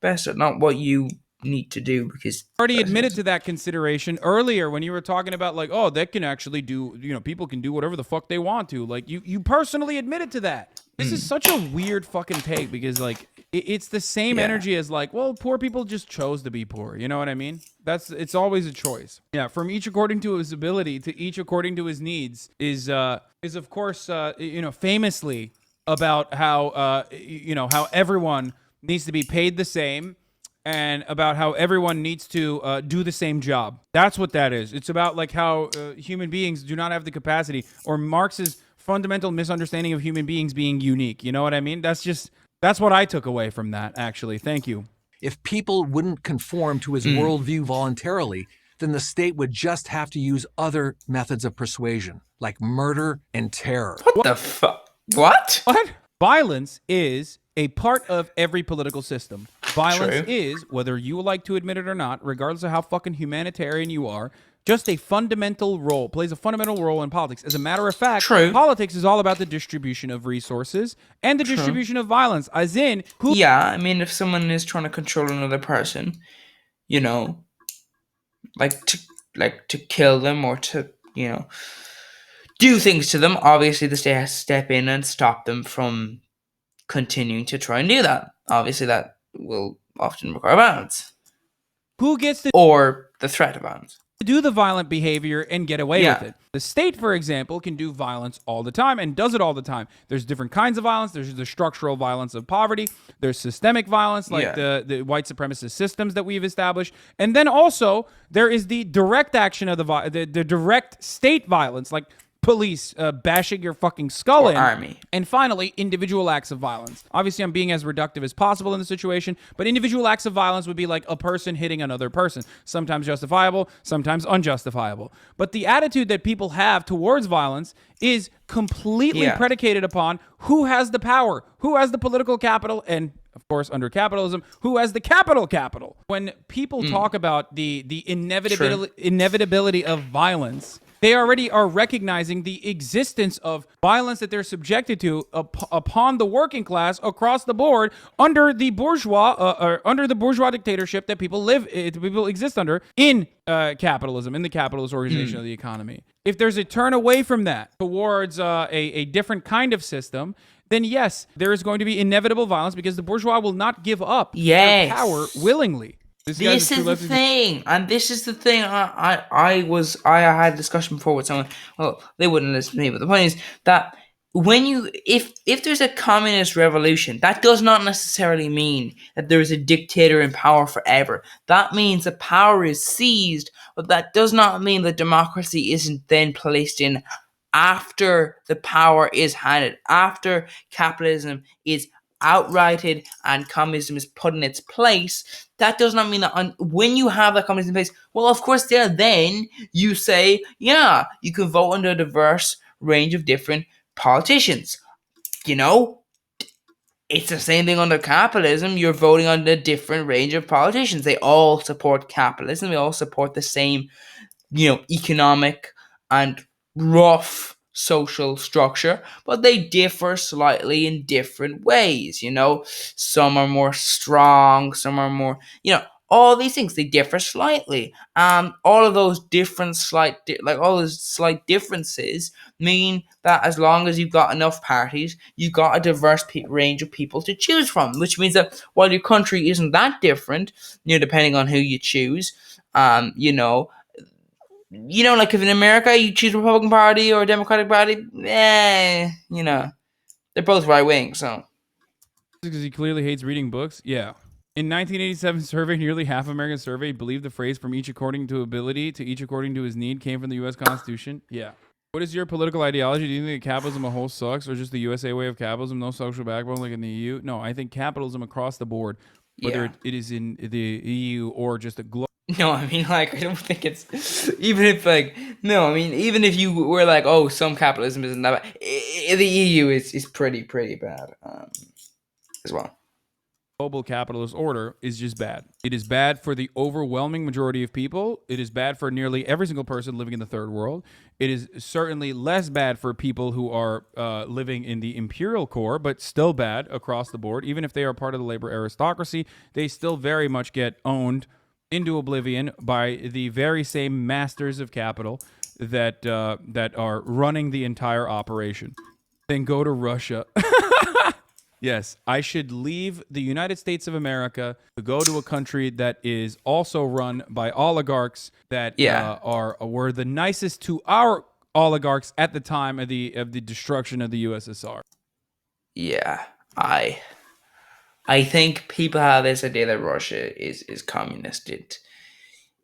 best at, not what you need to do, because already admitted to that consideration earlier when you were talking about like, oh, they can actually do, you know, people can do whatever the fuck they want to. Like you personally admitted to that. This is such a weird fucking take because like it's the same energy as like, well, poor people just chose to be poor. You know what I mean? It's always a choice. Yeah, from each according to his ability to each according to his needs is of course you know, famously about how you know, how everyone needs to be paid the same. And about how everyone needs to do the same job. That's what that is. It's about like how human beings do not have the capacity, or Marx's fundamental misunderstanding of human beings being unique. You know what I mean? That's what I took away from that, actually. Thank you. If people wouldn't conform to his worldview voluntarily, then the state would just have to use other methods of persuasion, like murder and terror. What the fuck? What? Violence is a part of every political system. Violence is, whether you like to admit it or not, regardless of how fucking humanitarian you are, just a fundamental role, plays a fundamental role in politics. As a matter of fact, politics is all about the distribution of resources and the distribution of violence, as in who... Yeah, I mean, if someone is trying to control another person, you know, like to kill them or to, you know, do things to them, obviously the state has to step in and stop them from continuing to try and do that. Obviously, that will often require violence. Who gets to... or the threat of violence. Do the violent behavior and get away with it. The state, for example, can do violence all the time and does it all the time. There's different kinds of violence. There's the structural violence of poverty. There's systemic violence, like the white supremacist systems that we've established. And then also, there is the direct action of the direct state violence, like police bashing your fucking skull or in. Army. And finally, individual acts of violence. Obviously, I'm being as reductive as possible in the situation, but individual acts of violence would be like a person hitting another person. Sometimes justifiable, sometimes unjustifiable. But the attitude that people have towards violence is completely predicated upon who has the power, who has the political capital, and of course, under capitalism, who has the capital. When people talk about the inevitability of violence, they already are recognizing the existence of violence that they're subjected to upon the working class across the board under the bourgeois dictatorship that people exist under in capitalism, in the capitalist organization of the economy. If there's a turn away from that towards a different kind of system, then yes, there is going to be inevitable violence because the bourgeois will not give up their power willingly. This is the thing, and this is the thing. I had a discussion before with someone. Well, they wouldn't listen to me, but the point is that if there's a communist revolution, that does not necessarily mean that there is a dictator in power forever. That means the power is seized, but that does not mean that democracy isn't then placed in after the power is handed, after capitalism is outrighted and communism is put in its place. That does not mean that when you have that communism in place, well, of course, then you say, yeah, you can vote under a diverse range of different politicians. You know, it's the same thing under capitalism. You're voting on a different range of politicians. They all support capitalism. They all support the same, economic and rough social structure, but they differ slightly in different ways. Some are more strong, some are more, all these things, they differ slightly. All of those different all those slight differences mean that as long as you've got enough parties, you've got a diverse range of people to choose from, which means that while your country isn't that different, depending on who you choose, like if in America you choose Republican Party or Democratic Party, they're both right wing. So because he clearly hates reading books. Yeah. In 1987 survey, nearly half of Americans surveyed believed the phrase "from each according to ability to each according to his need" came from the U.S. Constitution. Yeah. What is your political ideology? Do you think that capitalism a whole sucks, or just the USA way of capitalism, no social backbone like in the EU? No, I think capitalism across the board, whether it is in the EU or just a global. No, I mean, I don't think it's, even if you were like, oh, some capitalism isn't that bad, the EU is pretty bad as well. Global capitalist order is just bad. It is bad for the overwhelming majority of people. It is bad for nearly every single person living in the third world. It is certainly less bad for people who are living in the imperial core, but still bad across the board. Even if they are part of the labor aristocracy, they still very much get owned into oblivion by the very same masters of capital that are running the entire operation. Then go to Russia. Yes, I should leave the United States of America to go to a country that is also run by oligarchs that were the nicest to our oligarchs at the time of the destruction of the USSR. Yeah, I think people have this idea that Russia is communist. It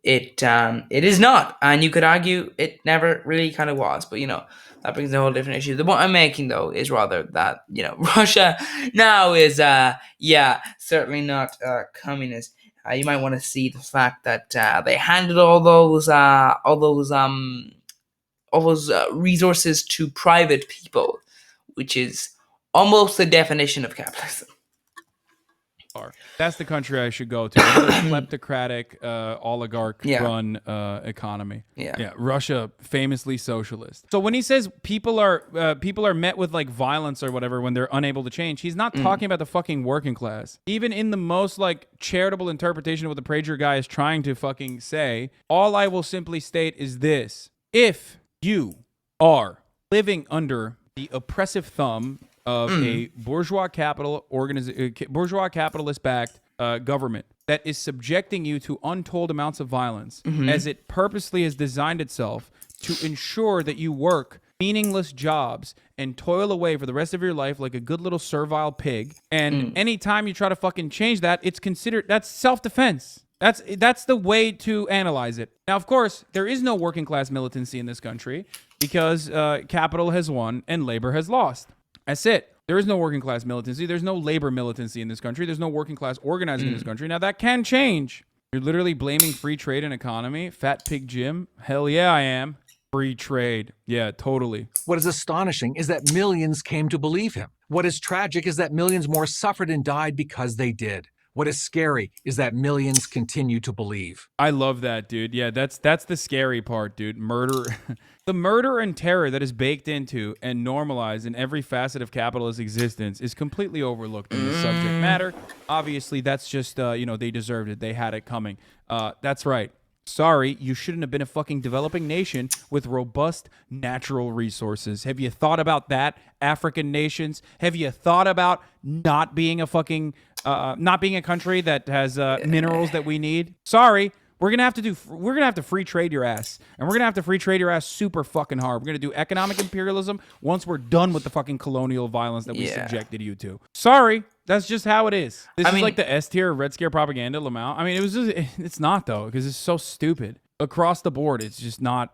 is not, and you could argue it never really kind of was, but that brings a whole different issue. The point I'm making though is rather that Russia now is certainly not communist. You might want to see the fact that they handed all those resources to private people, which is almost the definition of capitalism. That's the country I should go to. Another kleptocratic, oligarch-run economy. Yeah. Russia, famously socialist. So when he says people are met with like violence or whatever when they're unable to change, he's not talking about the fucking working class. Even in the most like charitable interpretation of what the Prager guy is trying to fucking say, all I will simply state is this: if you are living under the oppressive thumb of a bourgeois capitalist-backed government that is subjecting you to untold amounts of violence, as it purposely has designed itself to ensure that you work meaningless jobs and toil away for the rest of your life like a good little servile pig. And anytime you try to fucking change that, it's considered that's self-defense. That's the way to analyze it. Now, of course, there is no working class militancy in this country because capital has won and labor has lost. That's it. There is no working class militancy. There's no labor militancy in this country. There's no working class organizing in this country. Now, that can change. You're literally blaming free trade and economy. Fat Pig Jim? Hell yeah, I am. Free trade. Yeah, totally. What is astonishing is that millions came to believe him. What is tragic is that millions more suffered and died because they did. What is scary is that millions continue to believe. I love that, dude. Yeah, that's the scary part, dude. Murder. The murder and terror that is baked into and normalized in every facet of capitalist existence is completely overlooked in this subject matter. Obviously, that's just, they deserved it. They had it coming. That's right. Sorry, you shouldn't have been a fucking developing nation with robust natural resources. Have you thought about that, African nations? Have you thought about not being a fucking, not being a country that has minerals that we need? Sorry, we're gonna have to free trade your ass, and we're gonna have to free trade your ass super fucking hard. We're gonna do economic imperialism once we're done with the fucking colonial violence that we subjected you to. Sorry. That's just how it is. This is like the S tier Red Scare propaganda, Lamau. I mean, it's not though, because it's so stupid. Across the board, it's just not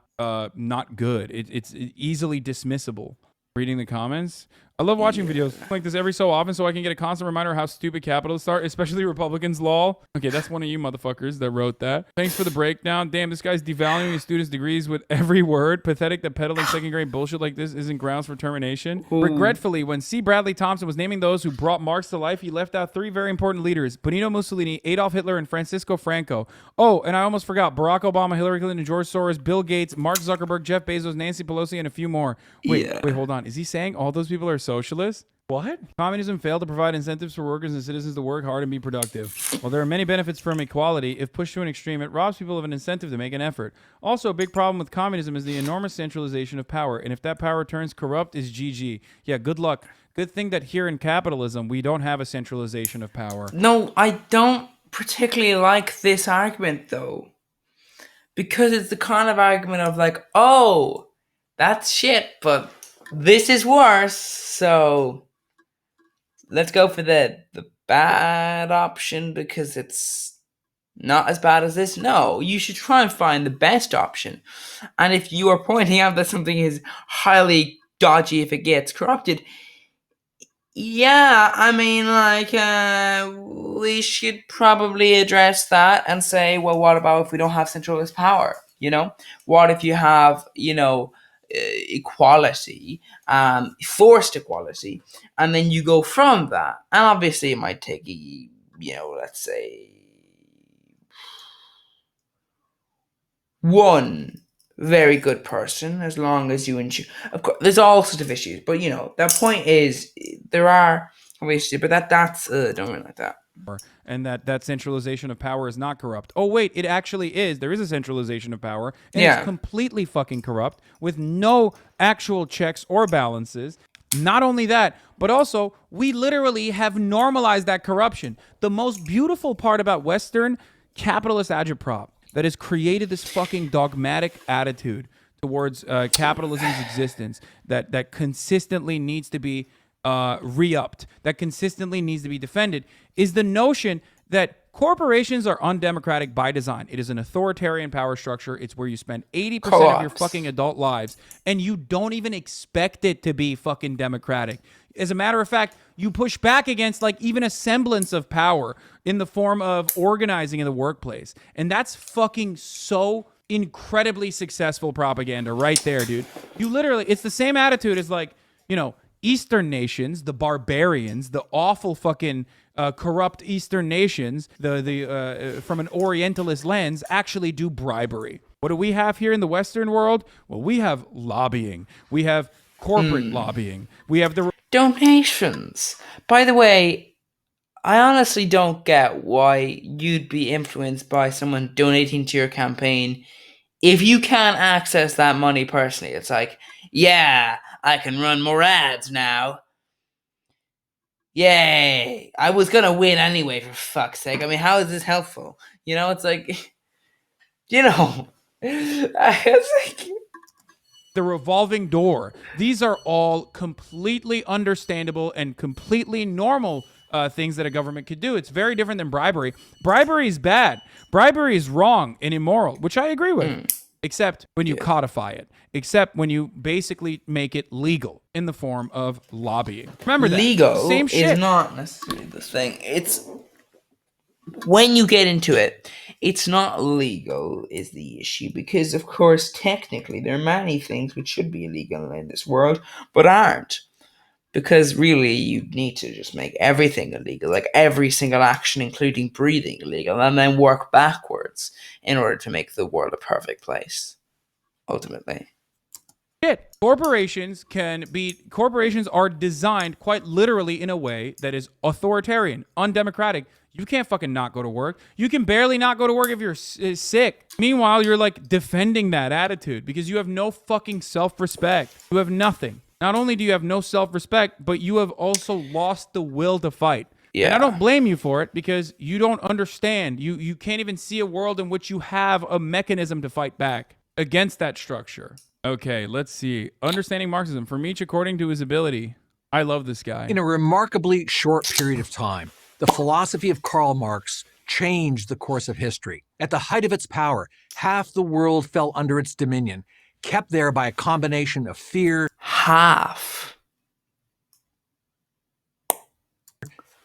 good. It's easily dismissible. Reading the comments. I love watching videos like this every so often so I can get a constant reminder of how stupid capitalists are, especially Republicans, lol. Okay, that's one of you motherfuckers that wrote that. Thanks for the breakdown. Damn, this guy's devaluing his students' degrees with every word. Pathetic that peddling second grade bullshit like this isn't grounds for termination. Regretfully, when C. Bradley Thompson was naming those who brought Marx to life, he left out 3 very important leaders: Benito Mussolini, Adolf Hitler, and Francisco Franco. Oh, and I almost forgot Barack Obama, Hillary Clinton, George Soros, Bill Gates, Mark Zuckerberg, Jeff Bezos, Nancy Pelosi, and a few more. Wait, hold on. Is he saying all those people are socialists? What? Communism failed to provide incentives for workers and citizens to work hard and be productive. While there are many benefits from equality, if pushed to an extreme, it robs people of an incentive to make an effort. Also, a big problem with communism is the enormous centralization of power, and if that power turns corrupt, is GG. Yeah, good luck. Good thing that here in capitalism, we don't have a centralization of power. No, I don't particularly like this argument, though. Because it's the kind of argument of like, oh, that's shit, but this is worse, so let's go for the bad option because it's not as bad as this. No, you should try and find the best option. And if you are pointing out that something is highly dodgy if it gets corrupted, yeah, I mean, like, we should probably address that and say, well, what about if we don't have centralized power? You know, what if you have, equality, forced equality, and then you go from that? And obviously, it might take, let's say, one very good person, as long as you ensure. Of course, there's all sorts of issues, but that point is there are issues, but that's don't really like that. And that centralization of power is not corrupt. Oh wait, it actually is. There is a centralization of power, and it's completely fucking corrupt with no actual checks or balances. Not only that, but also we literally have normalized that corruption. The most beautiful part about Western capitalist agitprop that has created this fucking dogmatic attitude towards capitalism's existence that consistently needs to be re-upped, that consistently needs to be defended, is the notion that corporations are undemocratic by design. It is an authoritarian power structure. It's where you spend 80% of your fucking adult lives, and you don't even expect it to be fucking democratic. As a matter of fact, you push back against like even a semblance of power in the form of organizing in the workplace. And that's fucking so incredibly successful propaganda right there, dude. You literally, it's the same attitude as like, Eastern nations, the barbarians, the awful fucking corrupt Eastern nations, the from an Orientalist lens, actually do bribery. What do we have here in the Western world? Well, we have lobbying. We have corporate lobbying. We have the donations. By the way, I honestly don't get why you'd be influenced by someone donating to your campaign if you can't access that money personally. It's like, yeah, I can run more ads now. Yay! I was gonna win anyway, for fuck's sake. I mean, how is this helpful? It's like, it's like the revolving door. These are all completely understandable and completely normal things that a government could do. It's very different than bribery. Bribery is bad. Bribery is wrong and immoral, which I agree with. Except when you codify it. Except when you basically make it legal in the form of lobbying. Remember that. Legal Same shit. is not necessarily the thing. It's when you get into it, it's not legal is the issue, because of course technically there are many things which should be illegal in this world but aren't, because really you need to just make everything illegal, like every single action including breathing illegal, and then work backwards in order to make the world a perfect place ultimately. Shit. Corporations are designed quite literally in a way that is authoritarian, undemocratic. You can't fucking not go to work. You can barely not go to work if you're sick. Meanwhile, you're like defending that attitude because you have no fucking self-respect. You have nothing. Not only do you have no self-respect, but you have also lost the will to fight. Yeah. And I don't blame you for it because you don't understand. You can't even see a world in which you have a mechanism to fight back against that structure. Okay, let's see. Understanding Marxism, from each according to his ability. I love this guy. In a remarkably short period of time, the philosophy of Karl Marx changed the course of history. At the height of its power, half the world fell under its dominion, kept there by a combination of fear. Half.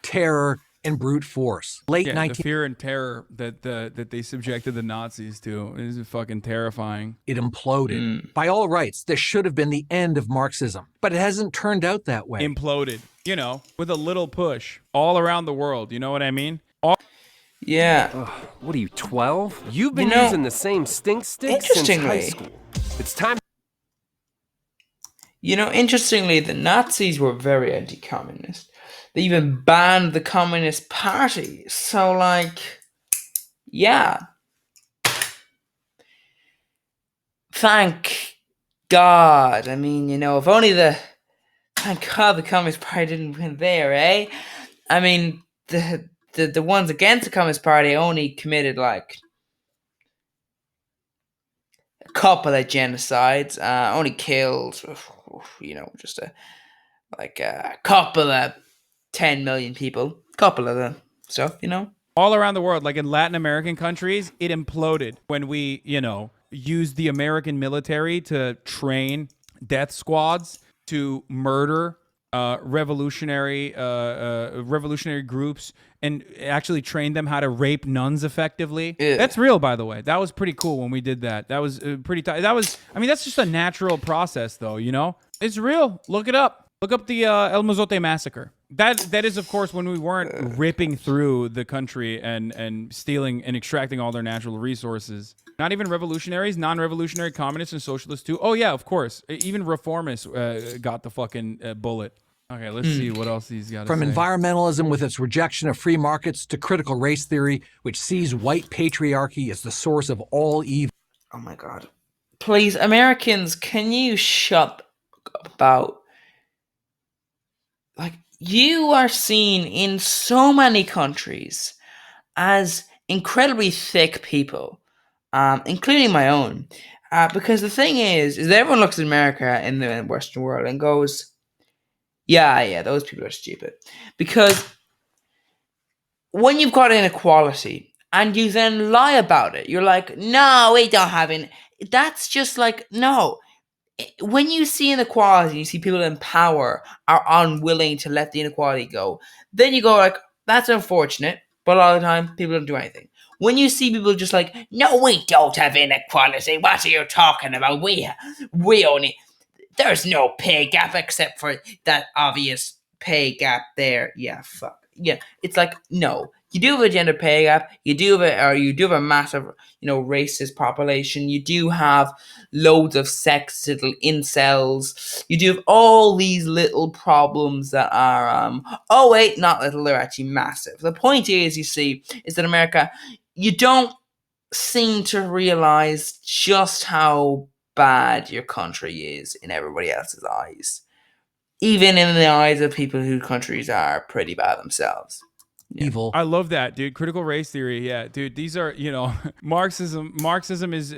terror, and brute force. Late Yeah, 19 the fear and terror that they subjected the Nazis to is fucking terrifying. it imploded. By all rights, this should have been the end of Marxism, but it hasn't turned out that way. Imploded, you know, with a little push all around the world. You know what I mean? Yeah. What are you, 12? You've been You know, using the same stink stick since high interestingly- school. It's time. You know, interestingly, the Nazis were very anti-communist. They even banned the Communist Party. So, like, yeah. Thank God. I mean, you know, if only thank God the Communist Party didn't win there, eh? I mean, the ones against the Communist Party only committed, like, a couple of genocides. Only killed, you know, just a couple of 10 million people. Couple of them stuff, you know? All around the world, like in Latin American countries, it imploded when we, you know, used the American military to train death squads to murder revolutionary groups and actually train them how to rape nuns effectively. Yeah. That's real, by the way. That was pretty cool when we did that. That was pretty. I mean, that's just a natural process, though. You know, it's real. Look it up. Look up the El Mozote massacre. That is, of course, when we weren't ripping through the country and stealing and extracting all their natural resources. Not even revolutionaries, non-revolutionary communists and socialists too. Oh yeah, of course. Even reformists got the fucking bullet. Okay, let's see what else he's got to From say. environmentalism with its rejection of free markets to critical race theory, which sees white patriarchy as the source of all evil. Oh my God. Please, Americans, can you shut up about... Like, you are seen in so many countries as incredibly thick people, including my own. Because the thing is that everyone looks at America in the Western world and goes, yeah, those people are stupid. Because when you've got inequality and you then lie about it, you're like, no, we don't have it. That's just like, no. When you see inequality, you see people in power are unwilling to let the inequality go, then you go like, that's unfortunate, but a lot of the time, people don't do anything. When you see people just like, no, we don't have inequality, what are you talking about? We only, there's no pay gap except for that obvious pay gap there. Yeah, fuck. Yeah, it's like, no. You do have a gender pay gap. You do have a massive, you know, racist population. You do have loads of sex little incels. You do have all these little problems that are, oh wait, not little, they're actually massive. The point is, you see, is that America, you don't seem to realize just how bad your country is in everybody else's eyes. Even in the eyes of people whose countries are pretty bad themselves. Evil. I love that, dude. Critical race theory, yeah, dude. These are, you know, Marxism. Marxism is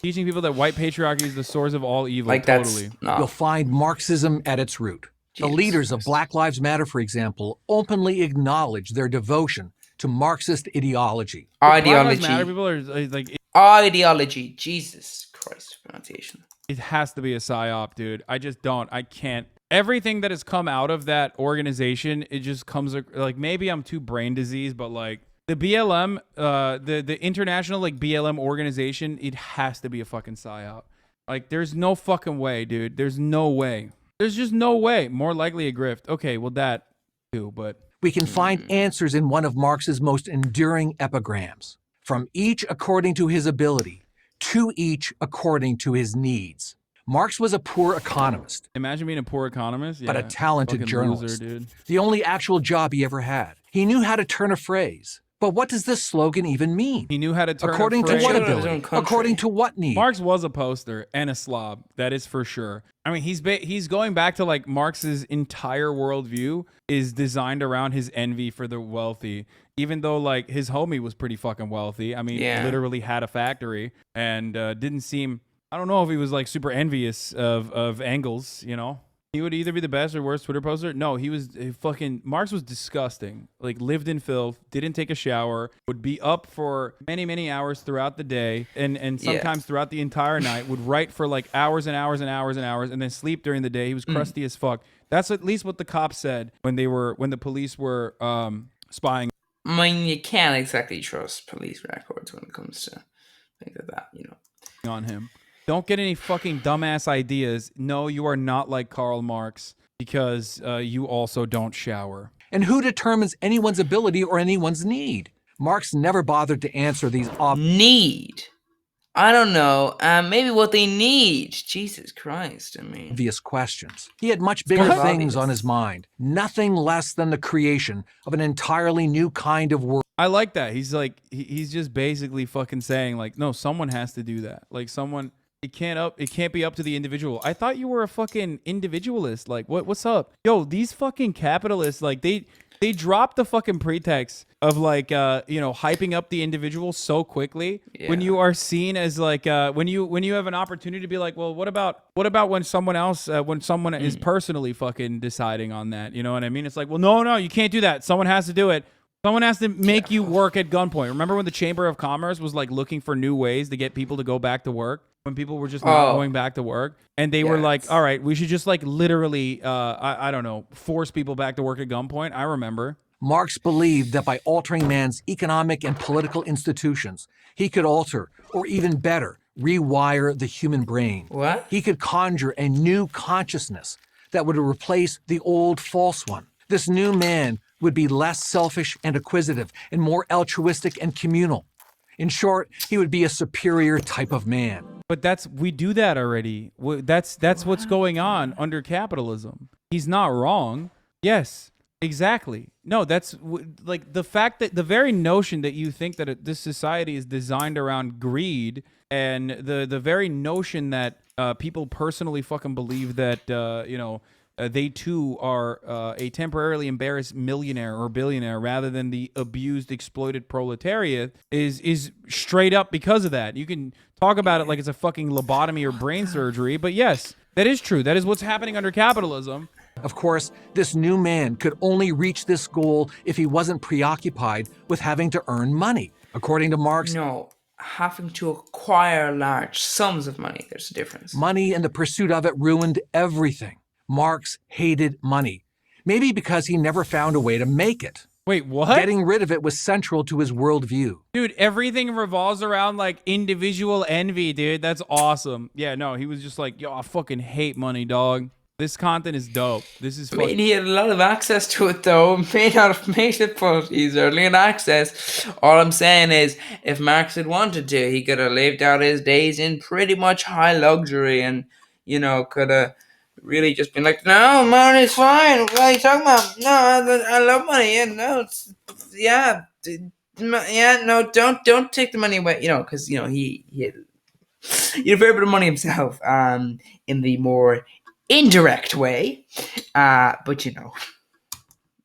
teaching people that white patriarchy is the source of all evil. Like, totally. that's not... You'll find Marxism at its root. Jesus the leaders of Christ. Black Lives Matter, for example, openly acknowledge their devotion to Marxist ideology. Black Lives Ideology. Matter people are like, Ideology. Jesus Christ, pronunciation. it has to be a psyop, dude. I just don't. I can't. Everything that has come out of that organization, it just comes like, maybe I'm too brain diseased, but like the BLM, the international like BLM organization, it has to be a fucking psyop. Like, there's no fucking way, dude. There's no way. There's just no way. More likely a grift. Okay, well that too, but We can find answers in one of Marx's most enduring epigrams. From each according to his ability, to each according to his needs. Marx was a poor economist, imagine being a poor economist, but a yeah, talented fucking journalist. loser, dude. The only actual job he ever had. He knew how to turn a phrase. But what does this slogan even mean? He knew how to turn According a to phrase. what He showed it in his ability? own country. According to what need? Marx was a poster and a slob. That is for sure. I mean, he's going back to like Marx's entire worldview is designed around his envy for the wealthy. Even though like his homie was pretty fucking wealthy. I mean, Yeah. literally had a factory and didn't seem. I don't know if he was like super envious of Engels. You know, He would either be the best or worst Twitter poster. No, Marx was disgusting. Like, lived in filth, didn't take a shower, would be up for many, many hours throughout the day, and sometimes throughout the entire night, would write for like hours and hours and hours and hours, and then sleep during the day. He was crusty as fuck. That's at least what the cops said when the police were spying. I mean, you can't exactly trust police records when it comes to things like that, on him. Don't get any fucking dumbass ideas. No, you are not like Karl Marx because you also don't shower. And who determines anyone's ability or anyone's need? Marx never bothered to answer these Need? I don't know. Maybe what they need. Jesus Christ, I mean. obvious questions. He had much bigger things on his mind. Nothing less than the creation of an entirely new kind of world. I like that. He's like, he's just basically fucking saying like, no, someone has to do that. Like someone, it can't be up to the individual. I thought you were a fucking individualist. Like what's up? Yo, these fucking capitalists, like they dropped the fucking pretext of like, hyping up the individual so quickly when you are seen as like, when you have an opportunity to be like, well, what about when someone else, when someone is personally fucking deciding on that, you know what I mean? It's like, well, no, you can't do that. Someone has to do it. Someone has to make you work at gunpoint. Remember when the Chamber of Commerce was like looking for new ways to get people to go back to work? When people were just not going back to work, and they were like, all right, we should just like literally, I don't know, force people back to work at gunpoint. I remember. Marx believed that by altering man's economic and political institutions, he could alter, or even better, rewire the human brain. What? He could conjure a new consciousness that would replace the old false one. This new man would be less selfish and acquisitive and more altruistic and communal. In short, he would be a superior type of man. But we do that already. That's what's going on under capitalism. He's not wrong. Yes, exactly. No, that's like the fact that the very notion that you think that this society is designed around greed, and the very notion that people personally fucking believe that they too are a temporarily embarrassed millionaire or billionaire rather than the abused, exploited proletariat is straight up because of that. You can talk about it like it's a fucking lobotomy or brain surgery, but yes, that is true. That is what's happening under capitalism. Of course, this new man could only reach this goal if he wasn't preoccupied with having to earn money. According to Marx, No, having to acquire large sums of money. There's a difference. money and the pursuit of it ruined everything. Marx hated money, maybe because he never found a way to make it. Wait, what? Getting rid of it was central to his worldview. Dude, everything revolves around like individual envy, dude. That's awesome. Yeah, no, he was just like, yo, I fucking hate money, dog. This content is dope. This is I fucking... mean, he had a lot of access to it, though. May not have made it, but he's certainly had access. All I'm saying is, if Marx had wanted to, he could have lived out his days in pretty much high luxury and, could have really just been like, no, money's fine. What are you talking about? No, I love money. No, don't take the money away. Because, he had a fair bit of money himself in the more indirect way, but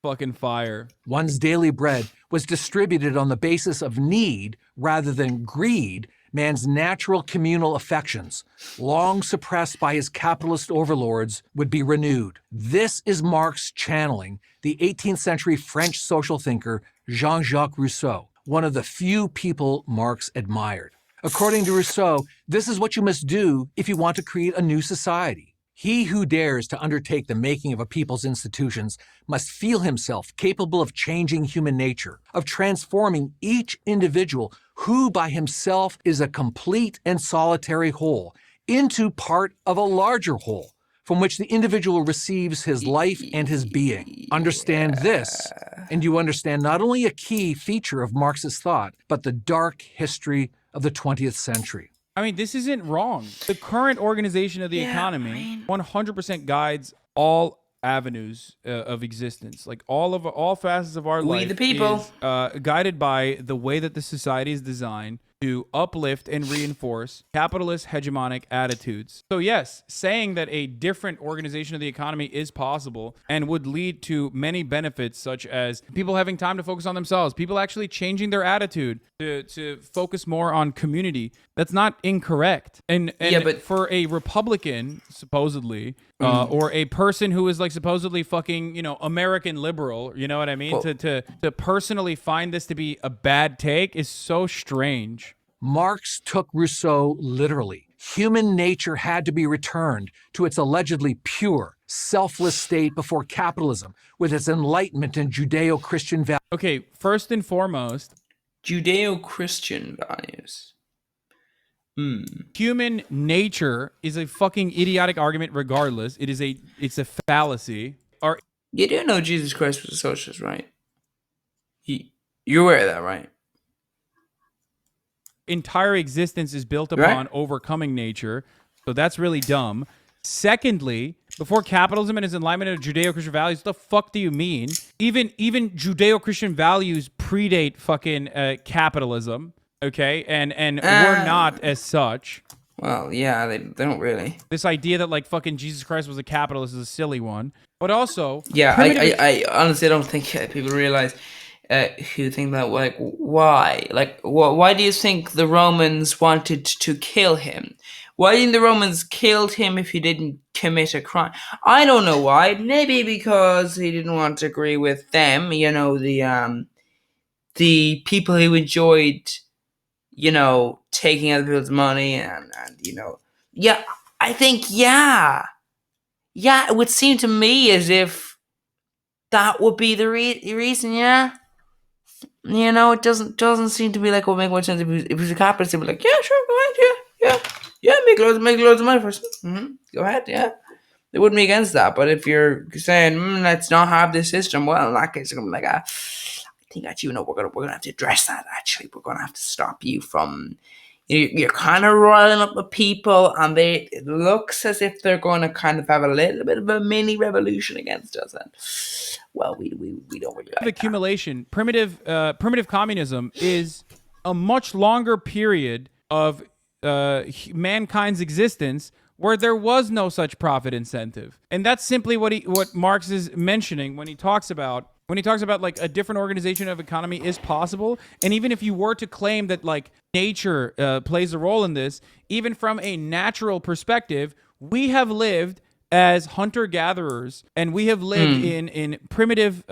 fucking fire. One's daily bread was distributed on the basis of need rather than greed. Man's natural communal affections, long suppressed by his capitalist overlords, would be renewed. This is Marx channeling the 18th century French social thinker Jean-Jacques Rousseau, one of the few people Marx admired. According to Rousseau, this is what you must do if you want to create a new society. He who dares to undertake the making of a people's institutions must feel himself capable of changing human nature, of transforming each individual who by himself is a complete and solitary whole into part of a larger whole, from which the individual receives his life and his being. Understand this, and you understand not only a key feature of Marxist thought, but the dark history of the 20th century. I mean, this isn't wrong. The current organization of the economy 100% guides all avenues of existence. Like all facets of our life the people. is guided by the way that the society is designed to uplift and reinforce capitalist hegemonic attitudes. So yes, saying that a different organization of the economy is possible and would lead to many benefits, such as people having time to focus on themselves, people actually changing their attitude to focus more on community, that's not incorrect. And Yeah, but- for a Republican, supposedly, or a person who is like supposedly fucking, American liberal, you know what I mean? Well- To personally find this to be a bad take is so strange. Marx took Rousseau literally. Human nature had to be returned to its allegedly pure, selfless state before capitalism, with its enlightenment and Judeo-Christian values. Okay, first and foremost, Judeo-Christian values. human nature is a fucking idiotic argument regardless. It's a fallacy. Or You do know Jesus Christ was a socialist, right? You're aware of that, right? entire existence is built Right. upon overcoming nature. So that's really dumb. Secondly, before capitalism and its alignment of Judeo-Christian values, what the fuck do you mean? Even Judeo-Christian values predate fucking capitalism, okay? And we're not as such. Well, yeah, they don't really. This idea that like fucking Jesus Christ was a capitalist is a silly one. But also, Yeah, primitive- I honestly don't think people realize who think that. Like, why? Like, why do you think the Romans wanted to kill him? Why didn't the Romans killed him if he didn't commit a crime? I don't know why. Maybe because he didn't want to agree with them. The people who enjoyed, taking other people's money and yeah. I think yeah. It would seem to me as if that would be the reason. Yeah. It doesn't seem to be like what would make much sense if it was a capitalist. They'd be like, yeah, sure, go ahead, yeah, make loads of money first. Go ahead, yeah. They wouldn't be against that. But if you're saying let's not have this system, well, in that case, it's gonna be like, I think actually, we're gonna have to address that. Actually, we're gonna have to stop you from. You're kind of riling up the people, and it looks as if they're going to kind of have a little bit of a mini revolution against us. And well, we don't really like that. accumulation. Primitive communism is a much longer period of mankind's existence where there was no such profit incentive, and that's simply what Marx is mentioning when he talks about like a different organization of economy is possible. And even if you were to claim that like nature plays a role in this, even from a natural perspective, we have lived as hunter-gatherers, and we have lived in primitive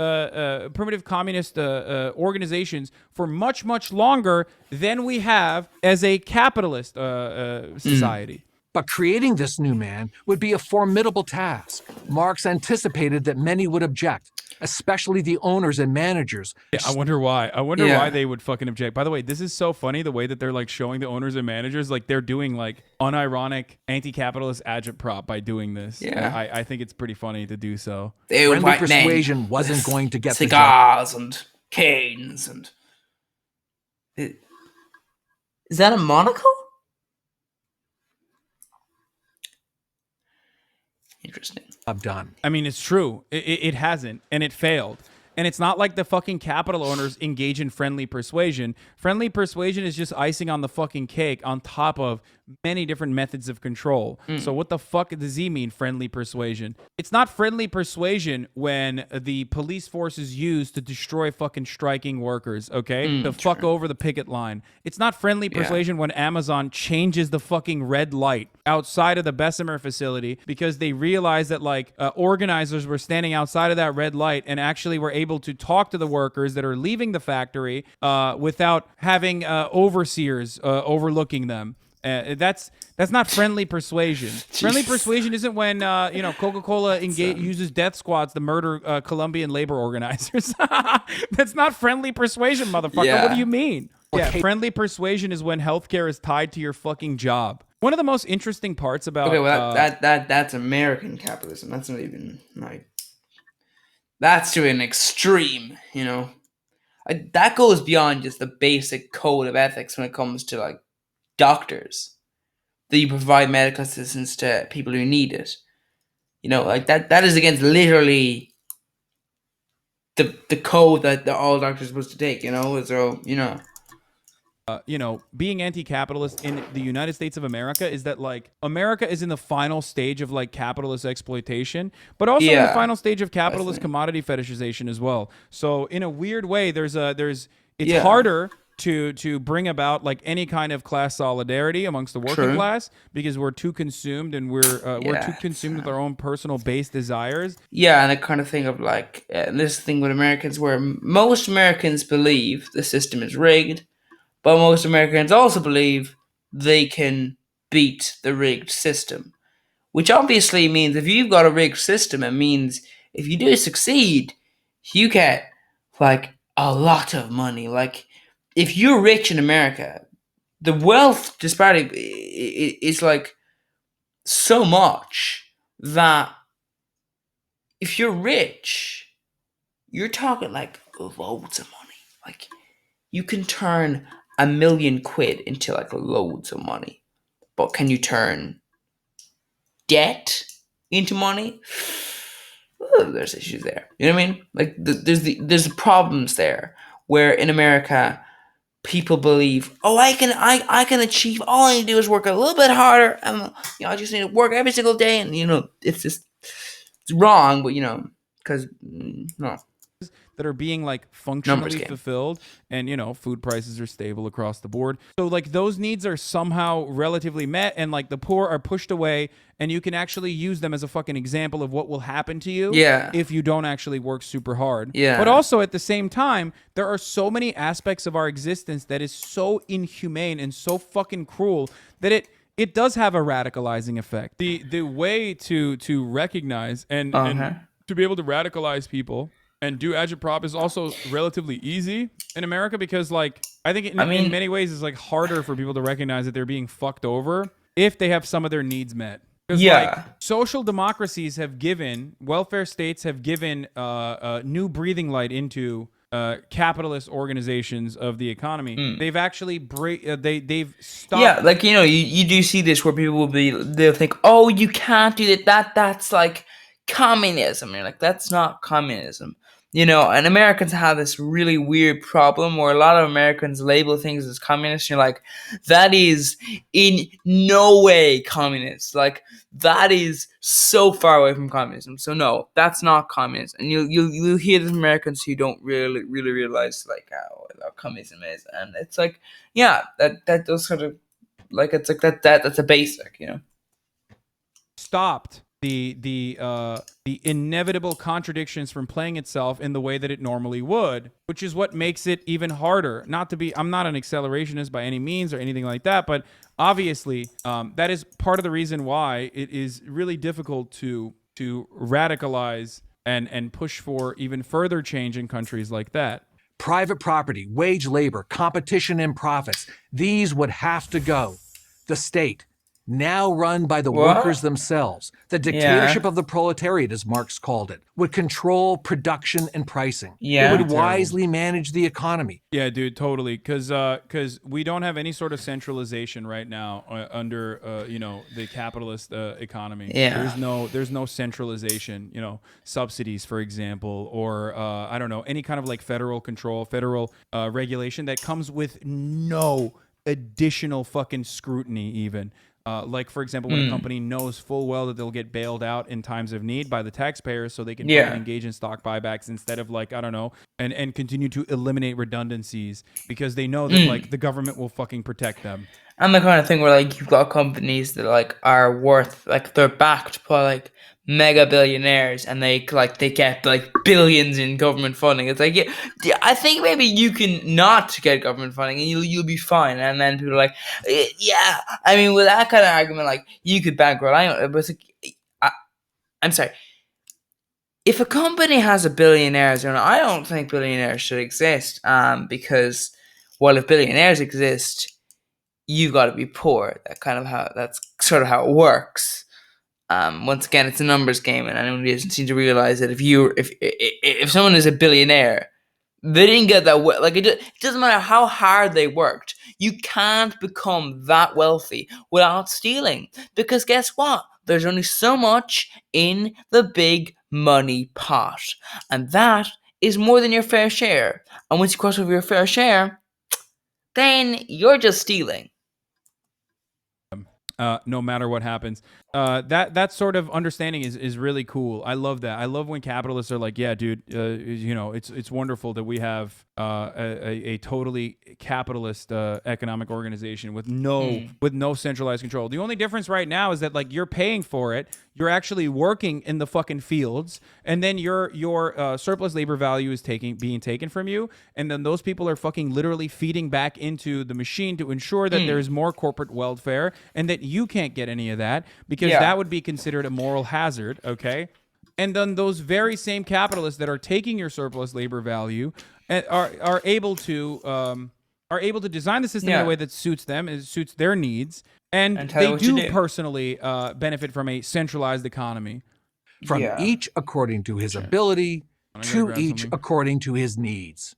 communist organizations for much, much longer than we have as a capitalist society. But creating this new man would be a formidable task. Marx anticipated that many would object, especially the owners and managers. Yeah, I wonder why. Yeah. Why they would fucking object. By the way, this is so funny the way that they're like showing the owners and managers like they're doing like unironic anti-capitalist agitprop by doing this. Yeah. I think it's pretty funny to do so. They would Friendly white men persuasion wasn't with going to get the job. cigars and canes and. Is that a monocle? Interesting. Done. I mean, it's true. It hasn't, and it failed. And it's not like the fucking capital owners engage in friendly persuasion. Friendly persuasion is just icing on the fucking cake on top of many different methods of control. So what the fuck does he mean, friendly persuasion? It's not friendly persuasion when the police force is used to destroy fucking striking workers, okay? To fuck over the picket line. It's not friendly persuasion when Amazon changes the fucking red light outside of the Bessemer facility because they realized that like organizers were standing outside of that red light and actually were able to talk to the workers that are leaving the factory without having overseers overlooking them. That's not friendly persuasion. Friendly persuasion isn't when Coca-Cola uses death squads to murder Colombian labor organizers. That's not friendly persuasion, motherfucker. Yeah. What do you mean? Yeah, friendly persuasion is when healthcare is tied to your fucking job. One of the most interesting parts about Okay, well that's American capitalism. That's not even like. That's to an extreme, that goes beyond just the basic code of ethics when it comes to like doctors. That you provide medical assistance to people who need it. Like that is against literally the code that all doctors are supposed to take. So being anti-capitalist in the United States of America is that like America is in the final stage of like capitalist exploitation, but also in the Yeah. final stage of capitalist commodity fetishization as well. So in a weird way, it's Yeah. harder to bring about like any kind of class solidarity amongst the working True. class because we're too consumed and we're too consumed with our own personal base desires. Yeah, and a kind of thing of like this thing with Americans where most Americans believe the system is rigged, but most Americans also believe they can beat the rigged system. Which obviously means if you've got a rigged system, it means if you do succeed, you get like a lot of money. Like if you're rich in America, the wealth disparity is like so much that if you're rich, you're talking like loads of money. Like you can turn £1,000,000 into like loads of money. But can you turn debt into money? Oh, there's issues there. You know what I mean? Like there's problems there where in America people believe, oh, I can achieve. All I need to do is work a little bit harder, and I just need to work every single day. And it's just it's wrong, but because no that are being like numbers functionally game. fulfilled, and food prices are stable across the board, so like those needs are somehow relatively met, and like the poor are pushed away, and you can actually use them as a fucking example of what will happen to you if you don't actually work super hard. But also at the same time, there are so many aspects of our existence that is so inhumane and so fucking cruel that it does have a radicalizing effect. The way to recognize and to be able to radicalize people and do agitprop is also relatively easy in America because, like, I think in many ways it's like harder for people to recognize that they're being fucked over if they have some of their needs met. Because like social democracies have given, welfare states have given new breathing light into capitalist organizations of the economy. They've actually they've stopped. Yeah, like you do see this where people they'll think, oh, you can't do that. That's like communism. And you're like, that's not communism. And Americans have this really weird problem where a lot of Americans label things as communist. You're like, that is in no way communist. Like, that is so far away from communism. So no, that's not communist. And you'll hear the Americans who don't really realize like how communism is, and it's like, yeah, that does sort of like it's like that's a basic, Stopped the inevitable contradictions from playing itself in the way that it normally would, which is what makes it even harder. I'm not an accelerationist by any means or anything like that, but obviously that is part of the reason why it is really difficult to radicalize and push for even further change in countries like that. Private property, wage labor, competition in profits, these would have to go. The state, now run by the workers themselves, the dictatorship of the proletariat, as Marx called it, would control production and pricing. It would wisely manage the economy. Yeah, dude, totally. Because we don't have any sort of centralization right now under the capitalist economy. Yeah. There's no centralization. Subsidies, for example, or I don't know, any kind of like federal control, federal regulation that comes with no additional fucking scrutiny even. Like, for example, when a company knows full well that they'll get bailed out in times of need by the taxpayers so they can fucking engage in stock buybacks instead of like, I don't know, and continue to eliminate redundancies because they know that like the government will fucking protect them. And the kind of thing where like you've got companies that like are worth like they're backed by like mega billionaires and they get like billions in government funding. It's like, yeah, I think maybe you can not get government funding and you'll be fine. And then people are like, yeah, I mean, with that kind of argument, like you could bankroll. But it's like, I'm sorry. If a company has a billionaires, I don't think billionaires should exist. Because if billionaires exist, you got to be poor. That's sort of how it works. Once again, it's a numbers game, and anyone doesn't seem to realize that if someone is a billionaire, they didn't get that like it doesn't matter how hard they worked. You can't become that wealthy without stealing, because guess what? There's only so much in the big money pot, and that is more than your fair share. And once you cross over your fair share, then you're just stealing. No matter what happens. That sort of understanding is really cool. I love that. I love when capitalists are like, yeah, dude, it's wonderful that we have a totally capitalist economic organization with no centralized control. The only difference right now is that like you're paying for it. You're actually working in the fucking fields, and then your surplus labor value is being taken from you, and then those people are fucking literally feeding back into the machine to ensure that there's more corporate welfare, and that you can't get any of that because that would be considered a moral hazard. Okay. And then those very same capitalists that are taking your surplus labor value are able to design the system in a way that suits them, it suits their needs, and they do personally benefit from a centralized economy. From each according to his ability, to each according to his needs.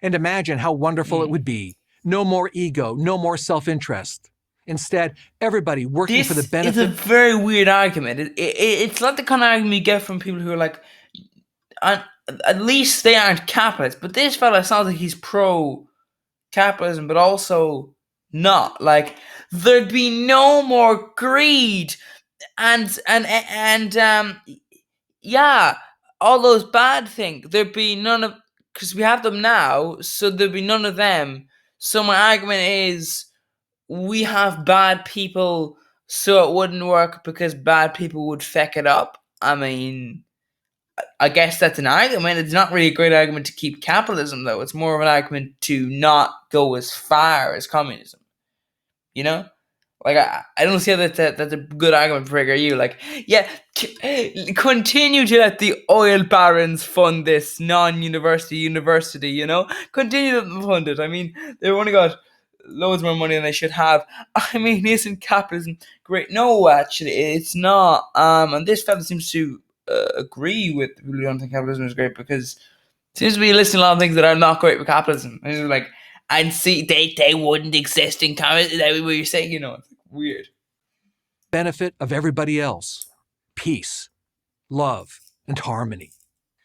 And imagine how wonderful it would be. No more ego, no more self-interest. Instead, everybody working for the benefit. It's a very weird argument. It's not the kind of argument you get from people who are like, at least they aren't capitalists. But this fella sounds like he's pro-capitalism, but also not. Like, there'd be no more greed and all those bad things. There'd be none of, because we have them now, so there'd be none of them. So my argument is, we have bad people, so it wouldn't work because bad people would feck it up. I mean, I guess that's an argument. It's not really a great argument to keep capitalism, though. It's more of an argument to not go as far as communism. You know? Like, I don't see how that's a good argument for PragerU. Like, yeah, continue to let the oil barons fund this non-university university, you know? Continue to fund it. I mean, they've only got loads more money than they should have. I mean, isn't capitalism great? No, actually, it's not. And this fella seems to agree with people who don't think capitalism is great, because it seems to be listing a lot of things that are not great with capitalism. And it's like, and see, they wouldn't exist in capitalism. That's what you're saying, you know? It's weird. Benefit of everybody else. Peace, love, and harmony.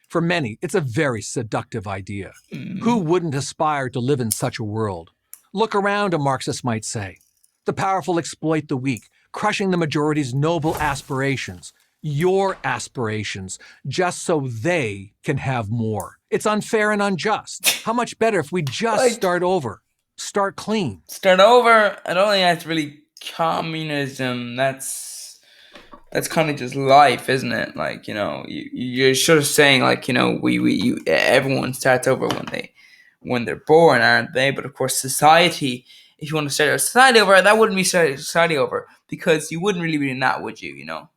For many, it's a very seductive idea. Who wouldn't aspire to live in such a world? Look around, a Marxist might say. The powerful exploit the weak, crushing the majority's noble aspirations, your aspirations, just so they can have more. It's unfair and unjust. How much better if we just start over, start clean. Start over? I don't think that's really communism. That's kind of just life, isn't it? Like, you know, you're sort of saying, like, you know, everyone starts over when they're born, aren't they? But of course, society, if you want to start a society over, that wouldn't be starting society over, because you wouldn't really be in that, would you? You know?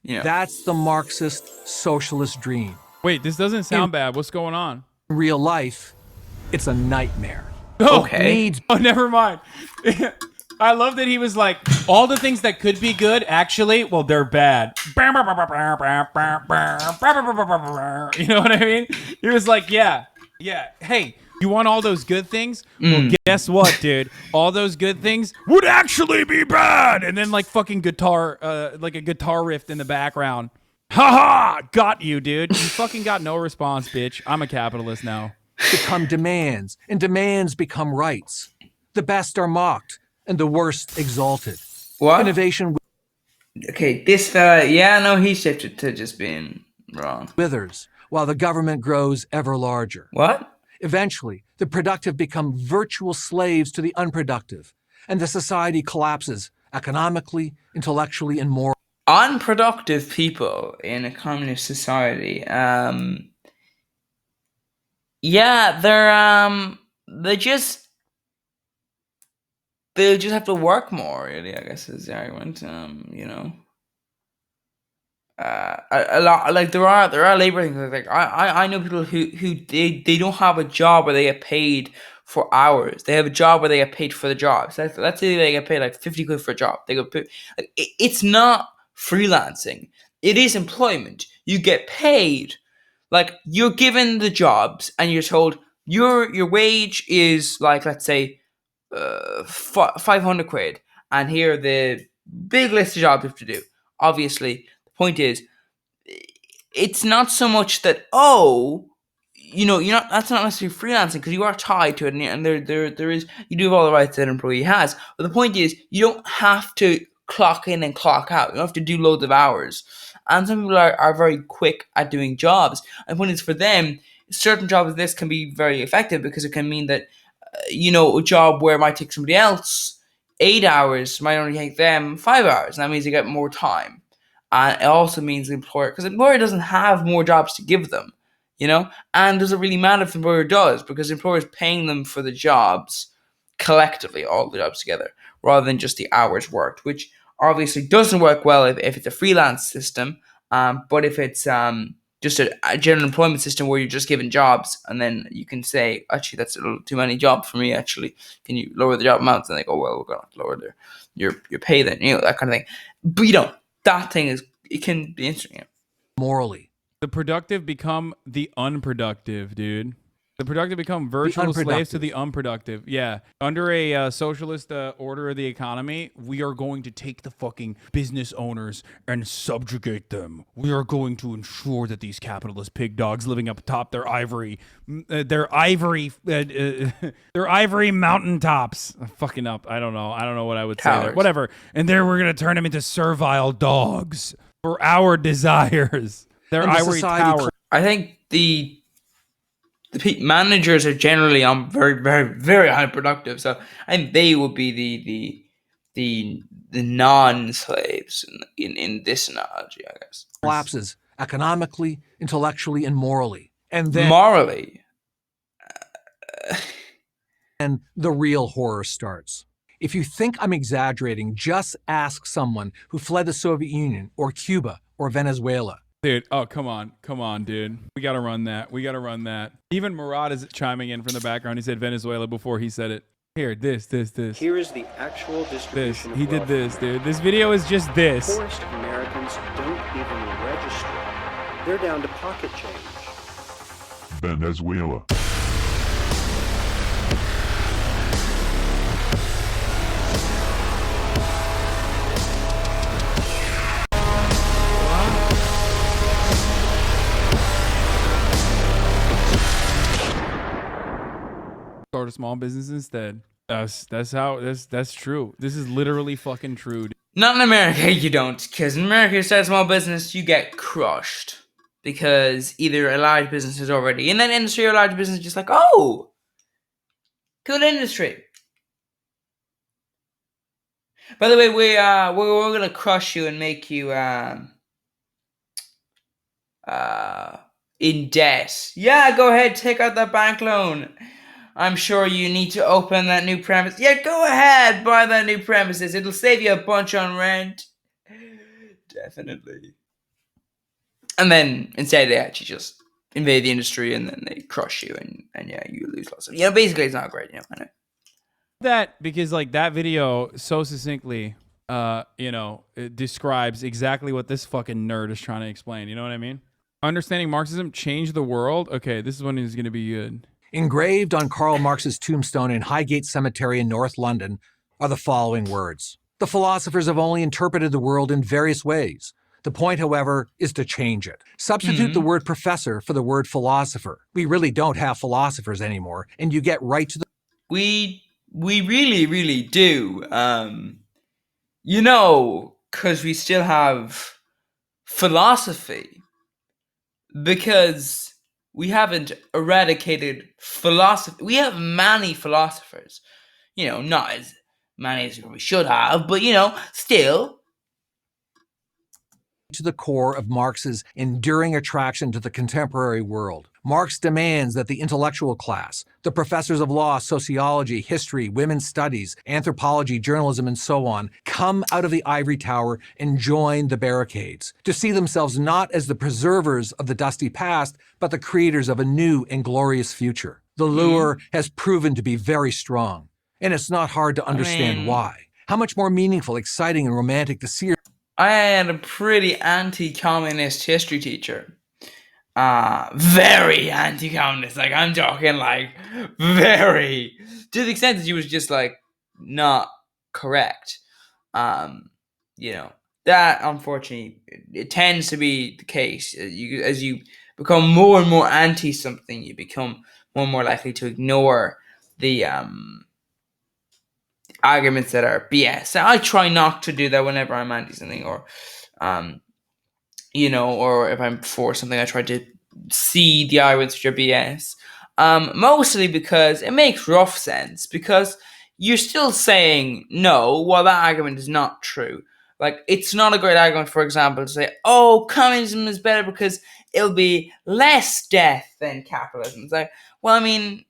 Yeah. That's the Marxist socialist dream. Wait, this doesn't sound bad. What's going on? In real life, it's a nightmare. Okay. Oh, never mind. I love that he was like, all the things that could be good, actually, well, they're bad. You know what I mean? He was like, yeah. Hey, you want all those good things? Well, guess what, dude? All those good things would actually be bad. And then like fucking guitar, like a guitar riff in the background. Ha ha! Got you, dude. You fucking got no response, bitch. I'm a capitalist now. Become demands, and demands become rights. The best are mocked, and the worst exalted. What? Innovation Okay, this fella, he shifted to just being wrong. withers, while the government grows ever larger. What? Eventually, the productive become virtual slaves to the unproductive, and the society collapses economically, intellectually, and morally. Unproductive people in a communist society, they'll just have to work more, really, I guess is the argument. A lot, like, there are labor things, like I know people who they don't have a job where they get paid for hours. They have a job where they get paid for the job. So let's say they get paid like 50 quid for a job. They go pay, like, it's not freelancing. It is employment. You get paid. Like, you're given the jobs and you're told your wage is, like, let's say 500 quid, and here are the big list of jobs you have to do. Obviously, the point is, it's not so much that, you're not. That's not necessarily freelancing because you are tied to it, and there is you do have all the rights that an employee has. But the point is, you don't have to clock in and clock out. You don't have to do loads of hours. And some people are very quick at doing jobs. And the point is, for them, certain jobs like this can be very effective because it can mean that a job where it might take somebody else 8 hours might only take them 5 hours, and that means they get more time. And it also means the employer, because the employer doesn't have more jobs to give them, and does it really matter if the employer does, because the employer is paying them for the jobs collectively, all the jobs together, rather than just the hours worked, which obviously doesn't work well if it's a freelance system. But if it's just a general employment system where you're just given jobs, and then you can say, actually, that's a little too many jobs for me. Actually, can you lower the job amounts? And they go, well, we're going to lower your pay then, that kind of thing. But that thing it can be interesting. Morally. The productive become the unproductive, dude. The productive become virtual slaves to the unproductive. Yeah. Under a socialist order of the economy, we are going to take the fucking business owners and subjugate them. We are going to ensure that these capitalist pig dogs living up atop their ivory mountaintops. I'm fucking up. I don't know what I would say there. Whatever. And there we're going to turn them into servile dogs for our desires. Their ivory tower. I think the managers are generally very, very, very unproductive. So I think they would be the non-slaves in this analogy, I guess. Collapses economically, intellectually, and morally. And then morally. And the real horror starts. If you think I'm exaggerating, just ask someone who fled the Soviet Union or Cuba or Venezuela. Dude, oh, come on, dude. We gotta run that. Even Murad is chiming in from the background. He said Venezuela before he said it. Here, this. Here is the actual distribution of He did this, dude. This video is just this. Poorest Americans don't even register. They're down to pocket change. Venezuela. Start a small business instead. That's true. This is literally fucking true. Not in America, you don't, because in America, you start a small business, you get crushed, because either a large business is already in that industry, or a large business is just like, oh, good industry. By the way, we're gonna crush you and make you in debt. Yeah, go ahead, take out that bank loan. I'm sure you need to open that new premise. Yeah, go ahead, buy that new premises. It'll save you a bunch on rent. Definitely. And then instead they actually just invade the industry, and then they crush you, and yeah, you lose lots of. Basically it's not great. I know. That because like that video so succinctly, it describes exactly what this fucking nerd is trying to explain. You know what I mean? Understanding Marxism changed the world. Okay, this is one is gonna be good. Engraved on Karl Marx's tombstone in Highgate Cemetery in North London are the following words. The philosophers have only interpreted the world in various ways. The point, however, is to change it. Substitute the word professor for the word philosopher. We really don't have philosophers anymore, and you get right to the... We really, really do. Because we still have philosophy. Because we haven't eradicated philosophy. We have many philosophers. Not as many as we should have, but, still. To the core of Marx's enduring attraction to the contemporary world. Marx demands that the intellectual class, the professors of law, sociology, history, women's studies, anthropology, journalism, and so on, come out of the ivory tower and join the barricades, to see themselves not as the preservers of the dusty past, but the creators of a new and glorious future. The lure has proven to be very strong, and it's not hard to understand why. How much more meaningful, exciting, and romantic to see. I had a pretty anti-communist history teacher. Very anti-communist. Like, I'm talking, like, very. To the extent that he was just, like, not correct. That, unfortunately, it tends to be the case. As you become more and more anti something, you become more and more likely to ignore the arguments that are BS. And I try not to do that whenever I'm anti something, or or if I'm for something, I try to see the arguments which are BS. Mostly because it makes rough sense, because you're still saying no while that argument is not true. Like, it's not a great argument, for example, to say, oh, communism is better because it'll be less death than capitalism. It's like, well, I mean,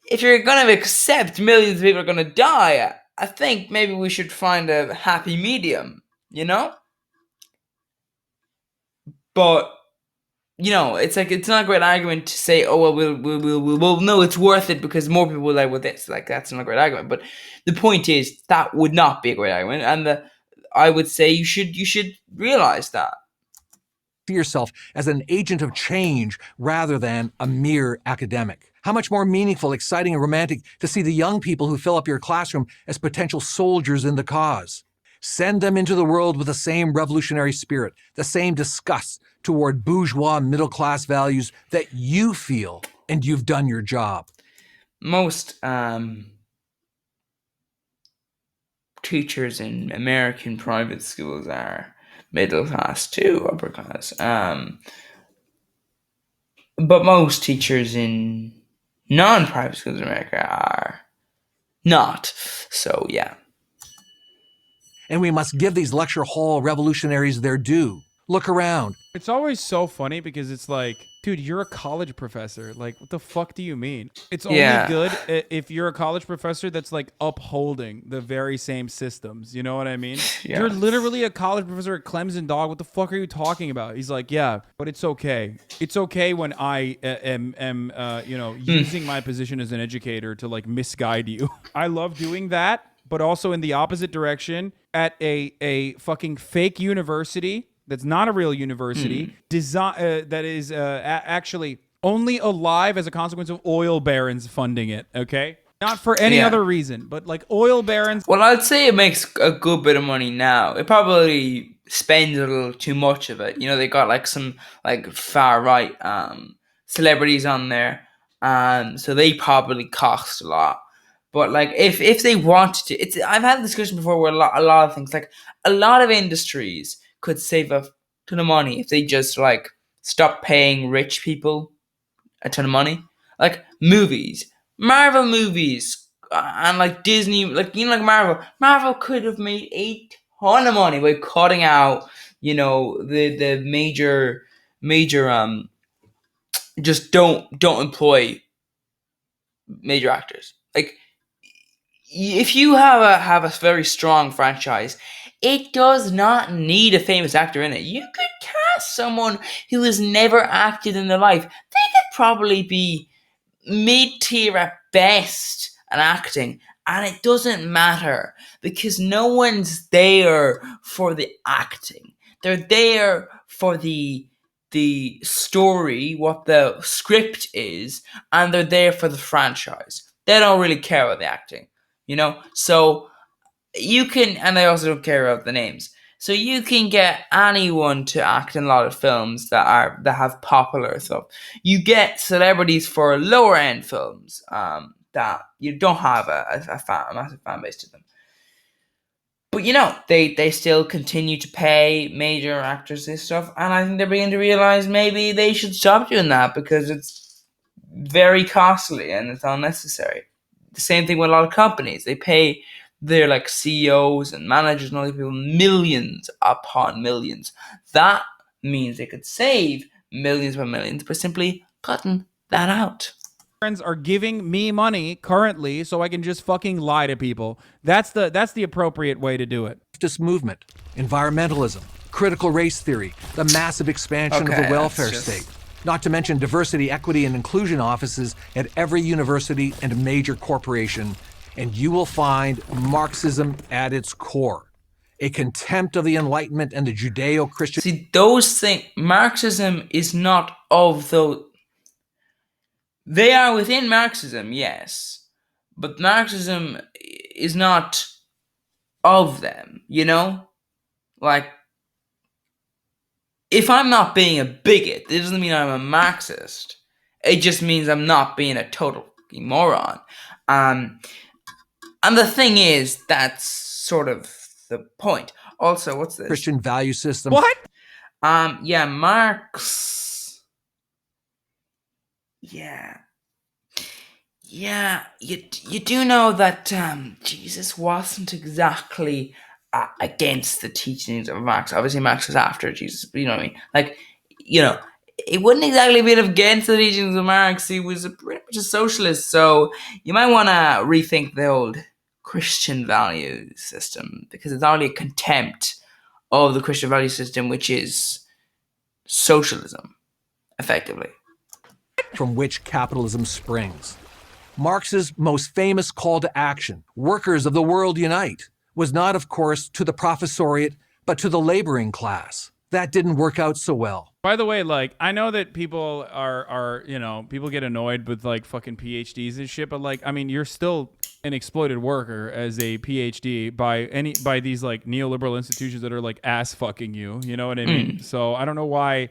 if you're going to accept millions of people are going to die, I think maybe we should find a happy medium, But it's like, it's not a great argument to say, oh well, we'll no, it's worth it because more people will die with this. Like, that's not a great argument. But the point is, that would not be a great argument, and I would say you should realize that. Yourself as an agent of change rather than a mere academic. How much more meaningful, exciting, and romantic to see the young people who fill up your classroom as potential soldiers in the cause. Send them into the world with the same revolutionary spirit, the same disgust toward bourgeois middle-class values that you feel, and you've done your job. Most teachers in American private schools are middle class to upper class. But most teachers in non-private schools in America are not. So, yeah. And we must give these lecture hall revolutionaries their due. Look around. It's always so funny because it's like, dude, you're a college professor. Like, what the fuck do you mean? It's only good if you're a college professor that's like upholding the very same systems. You know what I mean? Yeah. You're literally a college professor at Clemson, dog. What the fuck are you talking about? He's like, yeah, but it's okay. It's okay when I am using my position as an educator to like misguide you. I love doing that, but also in the opposite direction at a fucking fake university. That's not a real university, that is actually only alive as a consequence of oil barons funding it, okay? Not for any other reason, but like oil barons. Well, I'd say it makes a good bit of money now. It probably spends a little too much of it. They got like some like far right celebrities on there, so they probably cost a lot. But like, if they wanted to, I've had a discussion before where a lot of things, like a lot of industries could save a ton of money if they just like stop paying rich people a ton of money. Like movies, Marvel movies, and like Disney, like Marvel could have made a ton of money by cutting out, the major just don't employ major actors. Like, if you have a very strong franchise, it does not need a famous actor in it. You could cast someone who has never acted in their life. They could probably be mid-tier at best at acting, and it doesn't matter because no one's there for the acting. They're there for the story, what the script is, and they're there for the franchise. They don't really care about the acting. So you can, and they also don't care about the names. So you can get anyone to act in a lot of films that have popular stuff. You get celebrities for lower end films that you don't have a massive fan base to them. But they still continue to pay major actors this stuff, and I think they're beginning to realize maybe they should stop doing that because it's very costly and it's unnecessary. The same thing with a lot of companies. They pay their like CEOs and managers and all these people millions upon millions. That means they could save millions upon millions by simply cutting that out. Friends are giving me money currently so I can just fucking lie to people. That's the appropriate way to do it. Leftist movement, environmentalism, critical race theory, the massive expansion of the welfare state. Not to mention diversity, equity, and inclusion offices at every university and major corporation, and you will find Marxism at its core. A contempt of the Enlightenment and the Judeo-Christian... See, those things, Marxism is not of those... They are within Marxism, yes, but Marxism is not of them, Like, if I'm not being a bigot, it doesn't mean I'm a Marxist. It just means I'm not being a total fucking moron. And the thing is, that's sort of the point. Also, what's this? Christian value system. What? Yeah, Marx. Yeah. Yeah, you do know that Jesus wasn't exactly against the teachings of Marx. Obviously, Marx was after Jesus, but you know what I mean? Like, you know, it wouldn't exactly be against the teachings of Marx. He was pretty much a socialist, so you might want to rethink the old Christian value system, because it's only a contempt of the Christian value system, which is socialism, effectively. From which capitalism springs. Marx's most famous call to action, workers of the world unite, was not, of course, to the professoriate, but to the laboring class. That didn't work out so well. By the way, like, I know that people are people get annoyed with like fucking PhDs and shit, but like, I mean, you're still an exploited worker as a PhD by these like neoliberal institutions that are like ass fucking you. You know what I mean? So I don't know why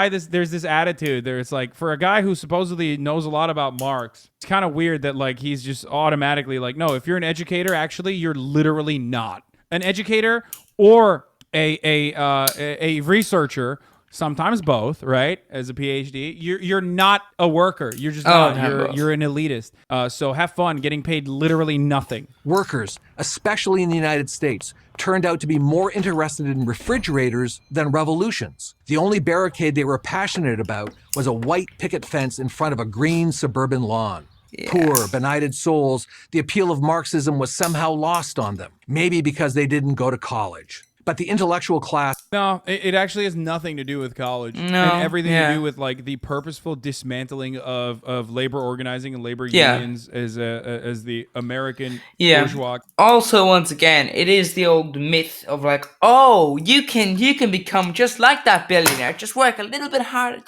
there's this attitude there. It's like, for a guy who supposedly knows a lot about Marx, it's kind of weird that like he's just automatically like, no, if you're an educator, actually you're literally not an educator or a researcher. Sometimes both, right? As a PhD, you're not a worker. You're just not. You're an elitist. So have fun getting paid literally nothing. Workers, especially in the United States, turned out to be more interested in refrigerators than revolutions. The only barricade they were passionate about was a white picket fence in front of a green suburban lawn. Yeah. Poor, benighted souls, the appeal of Marxism was somehow lost on them. Maybe because they didn't go to college. But the intellectual class... No, it actually has nothing to do with college. No, and everything to do with like the purposeful dismantling of labor organizing and labor unions as the American bourgeois. Also, once again, it is the old myth of like, oh, you can become just like that billionaire. Just work a little bit harder.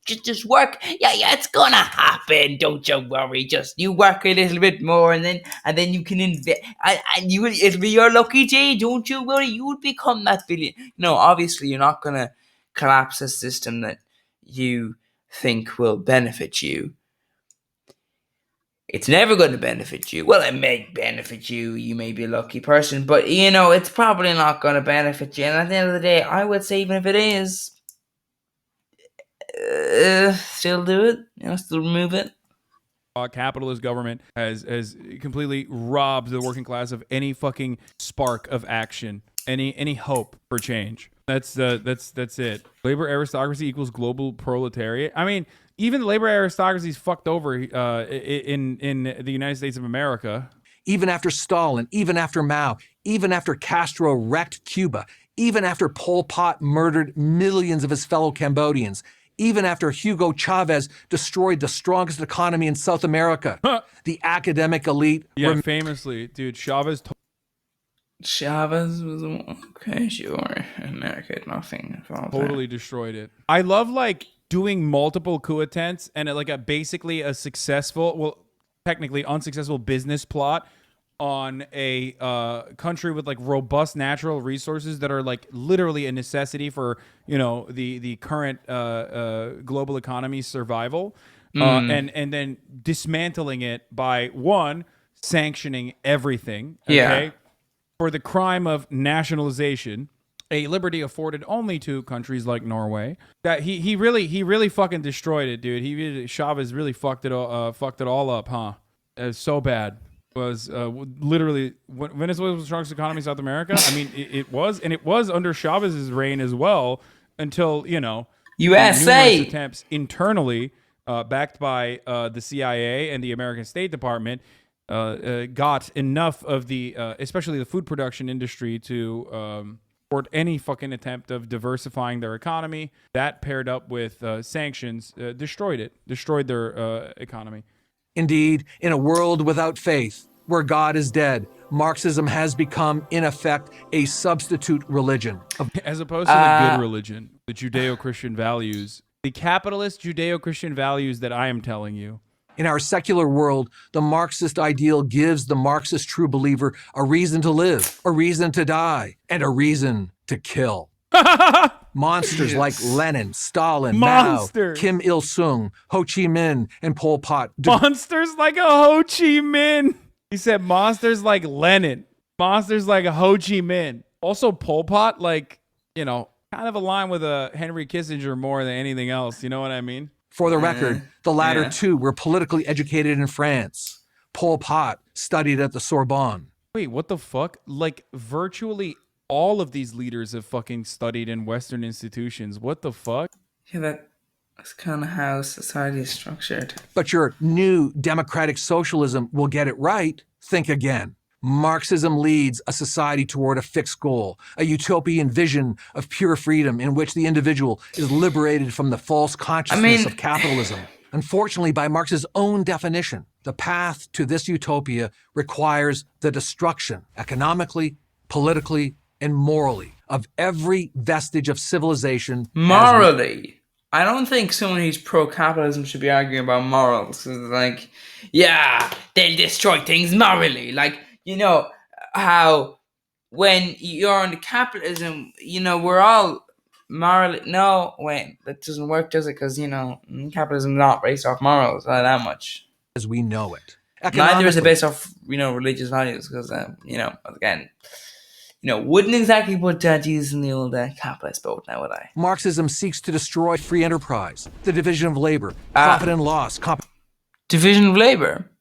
Just work. Yeah, it's gonna happen. Don't you worry. Just you work a little bit more, and then you can invest. And it'll be your lucky day. Don't you worry. You will become that billion. No, obviously you're not gonna collapse a system that you think will benefit you. It's never going to benefit you. Well, it may benefit you. You may be a lucky person, but it's probably not going to benefit you. And at the end of the day, I would say, even if it is, still do it. Still remove it. Capitalist government has completely robbed the working class of any fucking spark of action, any hope for change. That's it. Labor aristocracy equals global proletariat. I mean, even the labor aristocracy is fucked over in the United States of America. Even after Stalin, even after Mao, even after Castro wrecked Cuba, even after Pol Pot murdered millions of his fellow Cambodians, even after Hugo Chavez destroyed the strongest economy in South America, the academic elite... famously, dude, Chavez was okay, sure. America had nothing. Totally destroyed it. I love, like, doing multiple coup attempts and basically a successful, well, technically unsuccessful business plot on a country with like robust natural resources that are like literally a necessity for the current global economy's survival, and then dismantling it by one, sanctioning everything, for the crime of nationalization, a liberty afforded only to countries like Norway. That he really fucking destroyed it, dude. Chavez really fucked it all up, huh? It was so bad. Was literally Venezuela was the strongest economy in South America. I mean, it was under Chavez's reign as well, until USA numerous attempts internally, backed by the CIA and the American State Department, got enough of the especially the food production industry to support any fucking attempt of diversifying their economy. That paired up with sanctions destroyed their economy. Indeed, in a world without faith, where God is dead, Marxism has become, in effect, a substitute religion. As opposed to the good religion, the Judeo-Christian values, the capitalist Judeo-Christian values that I am telling you. In our secular world, the Marxist ideal gives the Marxist true believer a reason to live, a reason to die, and a reason to kill. Monsters like Jesus. Lenin, Stalin, Monsters. Mao, Kim Il-sung, Ho Chi Minh, and Pol Pot. Monsters like a Ho Chi Minh. He said monsters like Lenin. Monsters like a Ho Chi Minh. Also Pol Pot, like, you know, kind of aligned with a Henry Kissinger more than anything else. You know what I mean? For the record, the latter yeah. two were politically educated in France. Pol Pot studied at the Sorbonne. Wait, what the fuck? Like, virtually all of these leaders have fucking studied in Western institutions. What the fuck? Yeah, that's kind of how society is structured. But your new democratic socialism will get it right. Think again. Marxism leads a society toward a fixed goal, a utopian vision of pure freedom in which the individual is liberated from the false consciousness of capitalism. Unfortunately, by Marx's own definition, the path to this utopia requires the destruction, economically, politically, and morally, of every vestige of civilization. Morally. I don't think someone who's pro-capitalism should be arguing about morals. It's like, yeah, they'll destroy things morally. Like, you know, how when you're under capitalism, you know, we're all morally... No, wait, that doesn't work, does it? Because, you know, capitalism is not based off morals, not that much. As we know it. Neither is it based off, you know, religious values, because, you know, again... You know, wouldn't exactly put Jesus in the old capitalist boat now, would I? Marxism seeks to destroy free enterprise, the division of labor, profit and loss. Division of labor?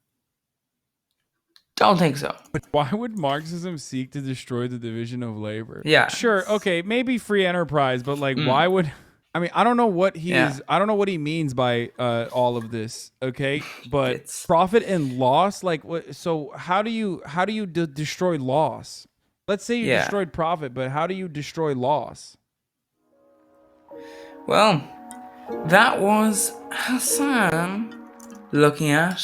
Don't think so. But why would Marxism seek to destroy the division of labor? Yeah. Sure, okay, maybe free enterprise, but like, why would... I mean, I don't know what he is. I don't know what he means by all of this. Okay, but profit and loss, like, what? So how do you destroy loss? Let's say you destroyed profit, but how do you destroy loss? Well, that was Hassan looking at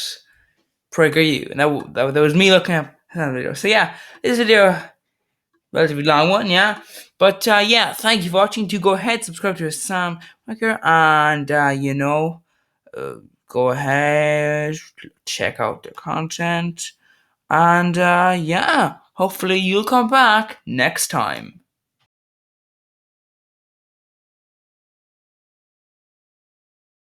PragerU. That was me looking at Hassan's video. So yeah, this video, relatively long one, yeah. But yeah, thank you for watching. Do go ahead, subscribe to Hassan Prager, and you know, go ahead, check out the content, and yeah, hopefully you'll come back next time.